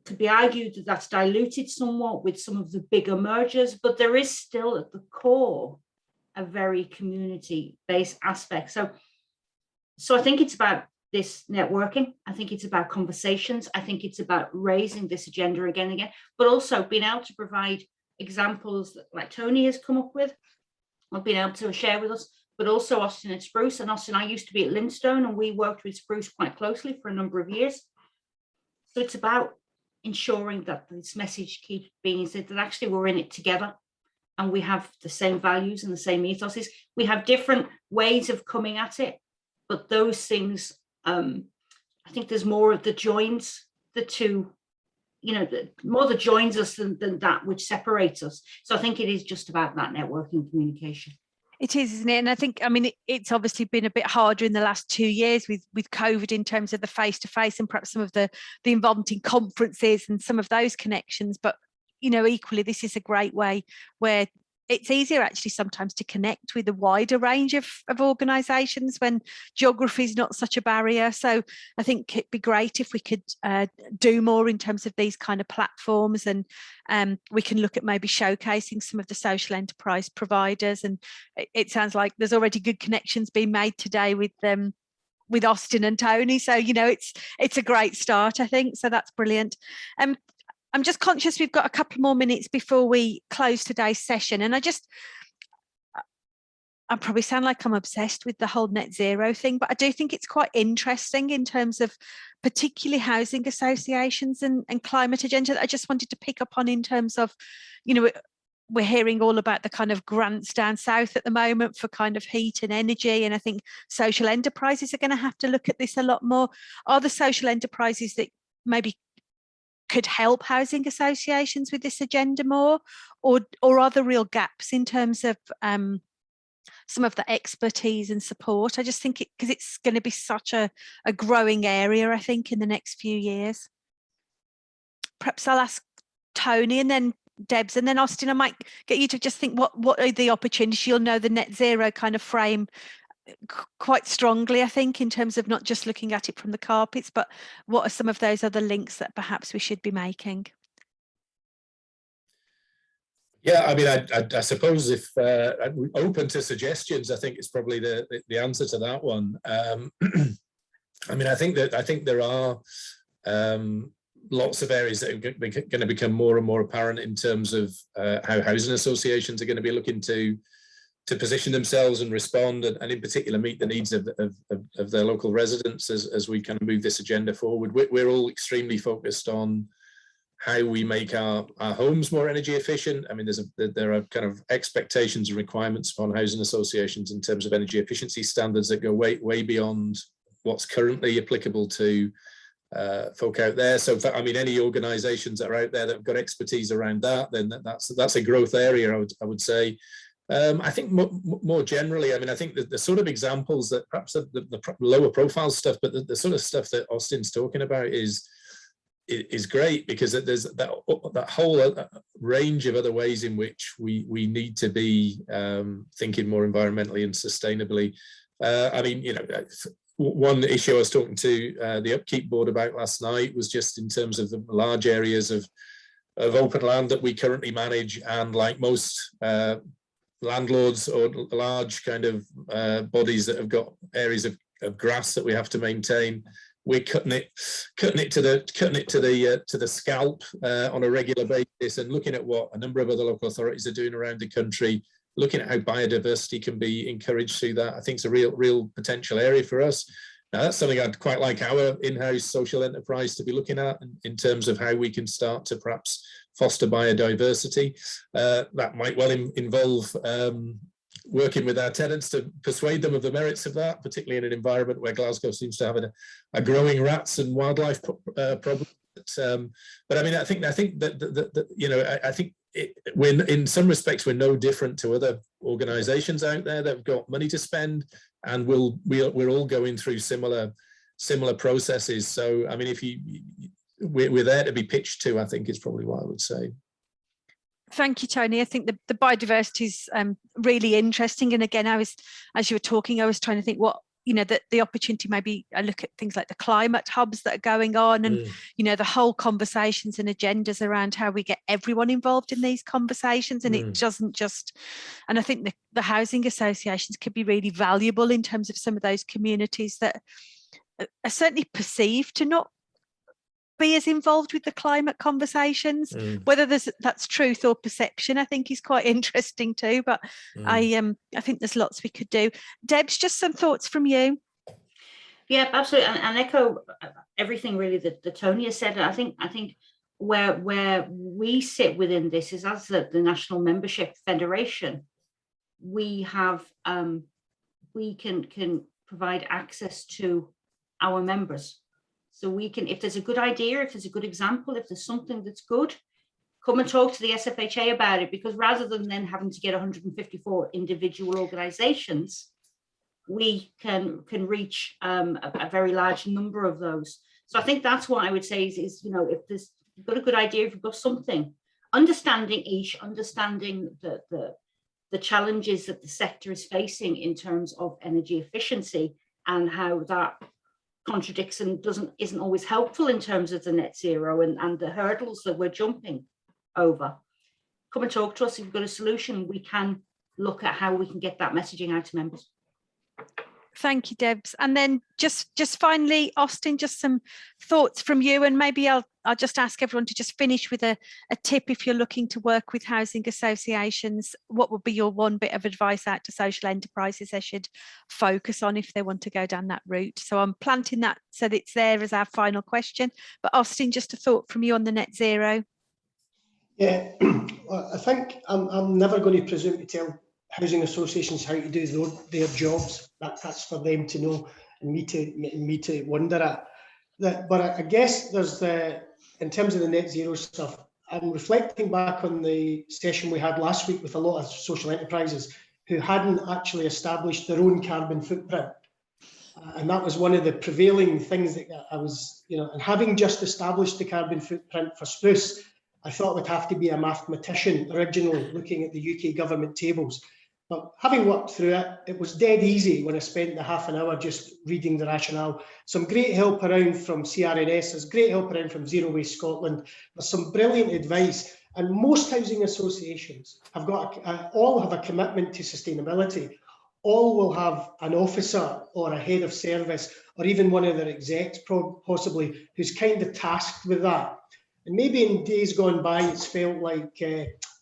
[SPEAKER 2] could be argued that that's diluted somewhat with some of the bigger mergers, but there is still at the core a very community-based aspect. So I think it's about this networking. I think it's about conversations. I think it's about raising this agenda again and again, but also being able to provide examples like Tony has come up with, or being able to share with us, but also Austin and Spruce. And Austin, I used to be at Lindstone, and we worked with Spruce quite closely for a number of years. So it's about ensuring that this message keeps being said, that actually we're in it together and we have the same values and the same ethoses. We have different ways of coming at it, but those things, I think there's more of the joins the two, you know, more that joins us than that which separates us. So I think it is just about that networking communication.
[SPEAKER 1] It is, isn't it? And I think, I mean, it's obviously been a bit harder in the last 2 years with COVID in terms of the face-to-face and perhaps some of the involvement in conferences and some of those connections. But, you know, equally, this is a great way where it's easier actually sometimes to connect with a wider range of organisations when geography is not such a barrier. So I think it'd be great if we could do more in terms of these kind of platforms, and we can look at maybe showcasing some of the social enterprise providers. And it sounds like there's already good connections being made today with Austin and Tony. So, you know, it's a great start, I think. So that's brilliant. I'm just conscious we've got a couple more minutes before we close today's session. And I probably sound like I'm obsessed with the whole net zero thing, but I do think it's quite interesting in terms of particularly housing associations and climate agenda that I just wanted to pick up on in terms of, you know, we're hearing all about the kind of grants down south at the moment for kind of heat and energy. And I think social enterprises are going to have to look at this a lot more. Are the social enterprises that maybe could help housing associations with this agenda more, or are there real gaps in terms of some of the expertise and support? I just think because it's going to be such a growing area, I think, in the next few years. Perhaps I'll ask Tony and then Debs, and then Austin, I might get you to just think what are the opportunities. You'll know the net zero kind of frame quite strongly, I think, in terms of not just looking at it from the carpets, but what are some of those other links that perhaps we should be making?
[SPEAKER 4] Yeah, I mean, I suppose if I'm open to suggestions, I think it's probably the answer to that one. I mean, I think there are lots of areas that are going to become more and more apparent in terms of how housing associations are going to be looking to position themselves and respond, and in particular meet the needs of their local residents as we kind of move this agenda forward. We're all extremely focused on how we make our homes more energy efficient. I mean, there are kind of expectations and requirements upon housing associations in terms of energy efficiency standards that go way beyond what's currently applicable to folk out there. So, I mean, any organisations that are out there that have got expertise around that, then that's a growth area, I would say. I think more generally, I mean, I think that the sort of examples that perhaps the lower profile stuff, but the sort of stuff that Austin's talking about is great, because there's that whole range of other ways in which we need to be thinking more environmentally and sustainably. I mean, you know, one issue I was talking to the Upkeep Board about last night was just in terms of the large areas of open land that we currently manage, and like most landlords or large kind of bodies that have got areas of grass that we have to maintain, we're cutting it to the scalp on a regular basis, and looking at what a number of other local authorities are doing around the country, looking at how biodiversity can be encouraged through that. I think it's a real potential area for us. Now, that's something I'd quite like our in-house social enterprise to be looking at in terms of how we can start to perhaps foster biodiversity. That might well involve working with our tenants to persuade them of the merits of that, particularly in an environment where Glasgow seems to have a growing rats and wildlife problem. But I mean, I think that you know, I think when in some respects we're no different to other organisations out there that have got money to spend, and we're all going through similar processes. So I mean, if we're there to be pitched to, I think is probably what I would say.
[SPEAKER 1] Thank you, Tony. I think the biodiversity is really interesting. And again, as you were talking, I was trying to think what, you know, the opportunity, maybe I look at things like the climate hubs that are going on, and, you know, the whole conversations and agendas around how we get everyone involved in these conversations. And it doesn't just, and I think the housing associations could be really valuable in terms of some of those communities that are certainly perceived to not be as involved with the climate conversations. Whether that's truth or perception, I think is quite interesting too. But I think there's lots we could do. Debs, just some thoughts from you.
[SPEAKER 2] Yeah, absolutely, and echo everything really that Tony has said. I think where we sit within this is, as the National Membership Federation, we have we can provide access to our members. So we can, if there's a good idea, if there's a good example, if there's something that's good, come and talk to the SFHA about it, because rather than then having to get 154 individual organisations, we can reach a very large number of those. So I think that's what I would say is, you know, if you've got a good idea, if you've got something, understanding each, understanding the the challenges that the sector is facing in terms of energy efficiency and how that contradicts and isn't always helpful in terms of the net zero and the hurdles that we're jumping over. Come and talk to us. If you've got a solution, we can look at how we can get that messaging out to members.
[SPEAKER 1] Thank you, Debs. And then just finally, Austin, just some thoughts from you, and maybe I'll just ask everyone to just finish with a tip. If you're looking to work with housing associations, what would be your one bit of advice out to social enterprises they should focus on if they want to go down that route? So I'm planting that so that it's there as our final question. But Austin, just a thought from you on the net zero.
[SPEAKER 3] Yeah, I think I'm never going to presume to tell housing associations how to do their jobs. That's for them to know and me to wonder at. But I guess there's in terms of the net zero stuff, I'm reflecting back on the session we had last week with a lot of social enterprises who hadn't actually established their own carbon footprint. And that was one of the prevailing things that I was, and having just established the carbon footprint for Spruce, I thought it would have to be a mathematician originally looking at the UK government tables. But having worked through it, it was dead easy when I spent the half an hour just reading the rationale. Some great help around from CRNS, there's great help around from Zero Waste Scotland. There's some brilliant advice. And most housing associations have all have a commitment to sustainability. All will have an officer or a head of service or even one of their execs possibly who's kind of tasked with that. And maybe in days gone by, it's felt like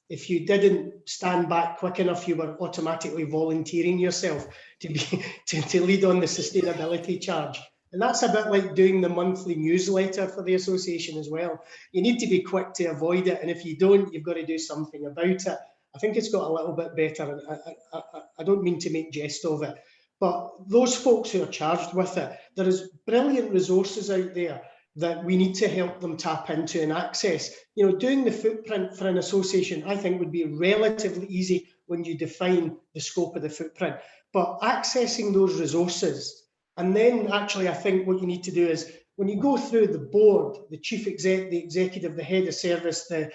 [SPEAKER 3] if you didn't stand back quick enough, you were automatically volunteering yourself to lead on the sustainability charge. And that's a bit like doing the monthly newsletter for the association as well. You need to be quick to avoid it. And if you don't, you've got to do something about it. I think it's got a little bit better. I don't mean to make jest of it, but those folks who are charged with it, there is brilliant resources out there that we need to help them tap into and access. Doing the footprint for an association, I think, would be relatively easy when you define the scope of the footprint. But accessing those resources, and then actually I think what you need to do is when you go through the board, the chief exec, the executive, the head of service, the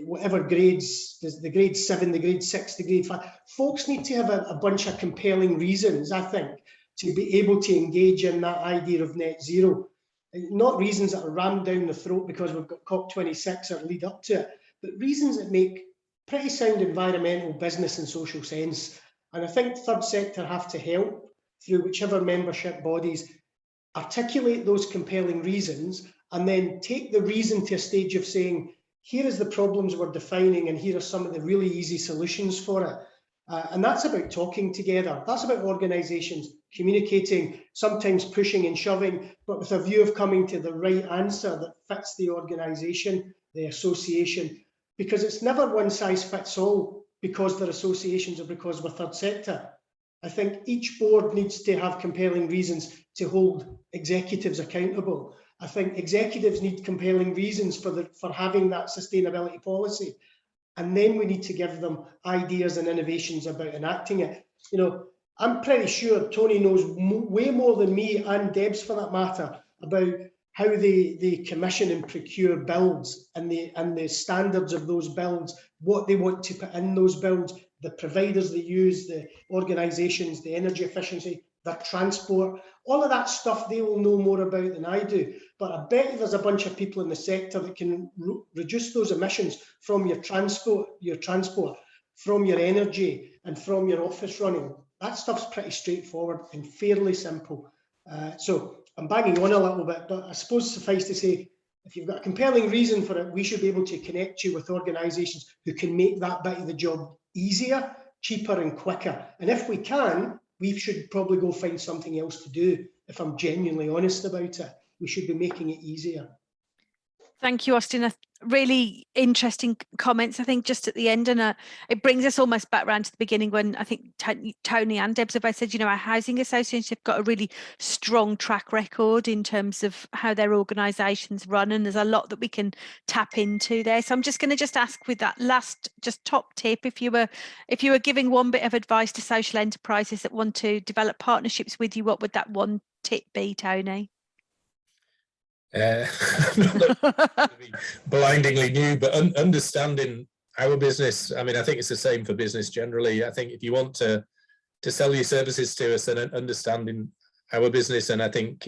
[SPEAKER 3] whatever grades, the grade 7, the grade 6, the grade 5, folks need to have a bunch of compelling reasons, I think, to be able to engage in that idea of net zero. Not reasons that are rammed down the throat because we've got COP26 or lead up to it, but reasons that make pretty sound environmental, business and social sense. And I think third sector have to help through whichever membership bodies articulate those compelling reasons and then take the reason to a stage of saying, here is the problems we're defining and here are some of the really easy solutions for it. And that's about talking together. That's about organisations communicating, sometimes pushing and shoving, but with a view of coming to the right answer that fits the organisation, the association, because it's never one size fits all because they're associations or because we're third sector. I think each board needs to have compelling reasons to hold executives accountable. I think executives need compelling reasons for having that sustainability policy. And then we need to give them ideas and innovations about enacting it. I'm pretty sure Tony knows way more than me and Debs for that matter about how they commission and procure builds and the standards of those builds, what they want to put in those builds, the providers they use, the organisations, the energy efficiency, their transport, all of that stuff they will know more about than I do. But I bet you there's a bunch of people in the sector that can reduce those emissions from your transport, from your energy and from your office running. That stuff's pretty straightforward and fairly simple. So I'm banging on a little bit, but I suppose suffice to say, if you've got a compelling reason for it, we should be able to connect you with organisations who can make that bit of the job easier, cheaper and quicker. And if we can, we should probably go find something else to do. If I'm genuinely honest about it, we should be making it easier.
[SPEAKER 1] Thank you, Austin. Really interesting comments, I think, just at the end. And it brings us almost back around to the beginning when I think Tony and Debs have both said, our housing associations have got a really strong track record in terms of how their organisations run. And there's a lot that we can tap into there. So I'm just going to ask with that last top tip, if you were giving one bit of advice to social enterprises that want to develop partnerships with you, what would that one tip be, Tony?
[SPEAKER 4] Blindingly new, but understanding our business, I mean, I think it's the same for business generally. I think if you want to sell your services to us, then understanding our business, and I think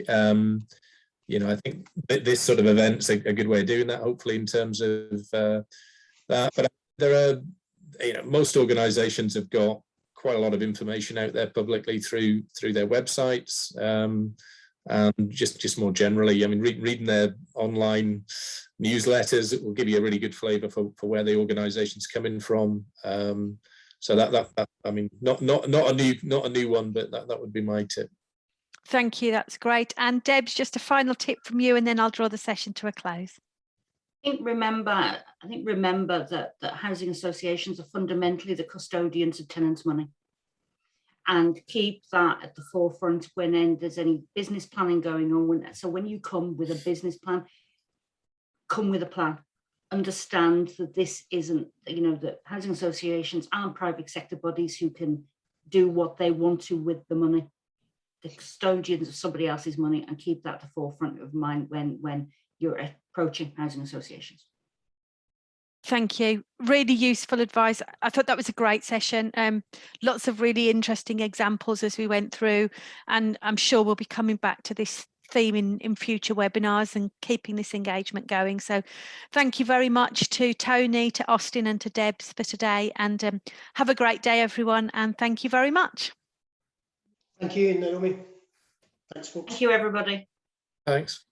[SPEAKER 4] you know, I think this sort of event's a good way of doing that, hopefully, in terms of that. But there are, you know, most organisations have got quite a lot of information out there publicly through their websites, and just more generally, I mean, reading their online newsletters, it will give you a really good flavour for where the organisation's coming from. So that I mean, not a new one, but that would be my tip.
[SPEAKER 1] Thank you, that's great. And Debs, just a final tip from you, and then I'll draw the session to a close.
[SPEAKER 2] I think remember that housing associations are fundamentally the custodians of tenants' money, and keep that at the forefront when there's any business planning going on. So when you come with a business plan, come with a plan. Understand that this isn't, you know, that housing associations aren't private sector bodies who can do what they want to with the money. The custodians of somebody else's money, and keep that at the forefront of mind when you're approaching housing associations.
[SPEAKER 1] Thank you. Really useful advice. I thought that was a great session. Lots of really interesting examples as we went through, and I'm sure we'll be coming back to this theme in future webinars and keeping this engagement going. So thank you very much to Tony, to Austin, and to Debs for today, and have a great day, everyone, and thank you very much.
[SPEAKER 3] Thank you, Naomi. Thanks, folks.
[SPEAKER 2] Thank you, everybody.
[SPEAKER 4] Thanks.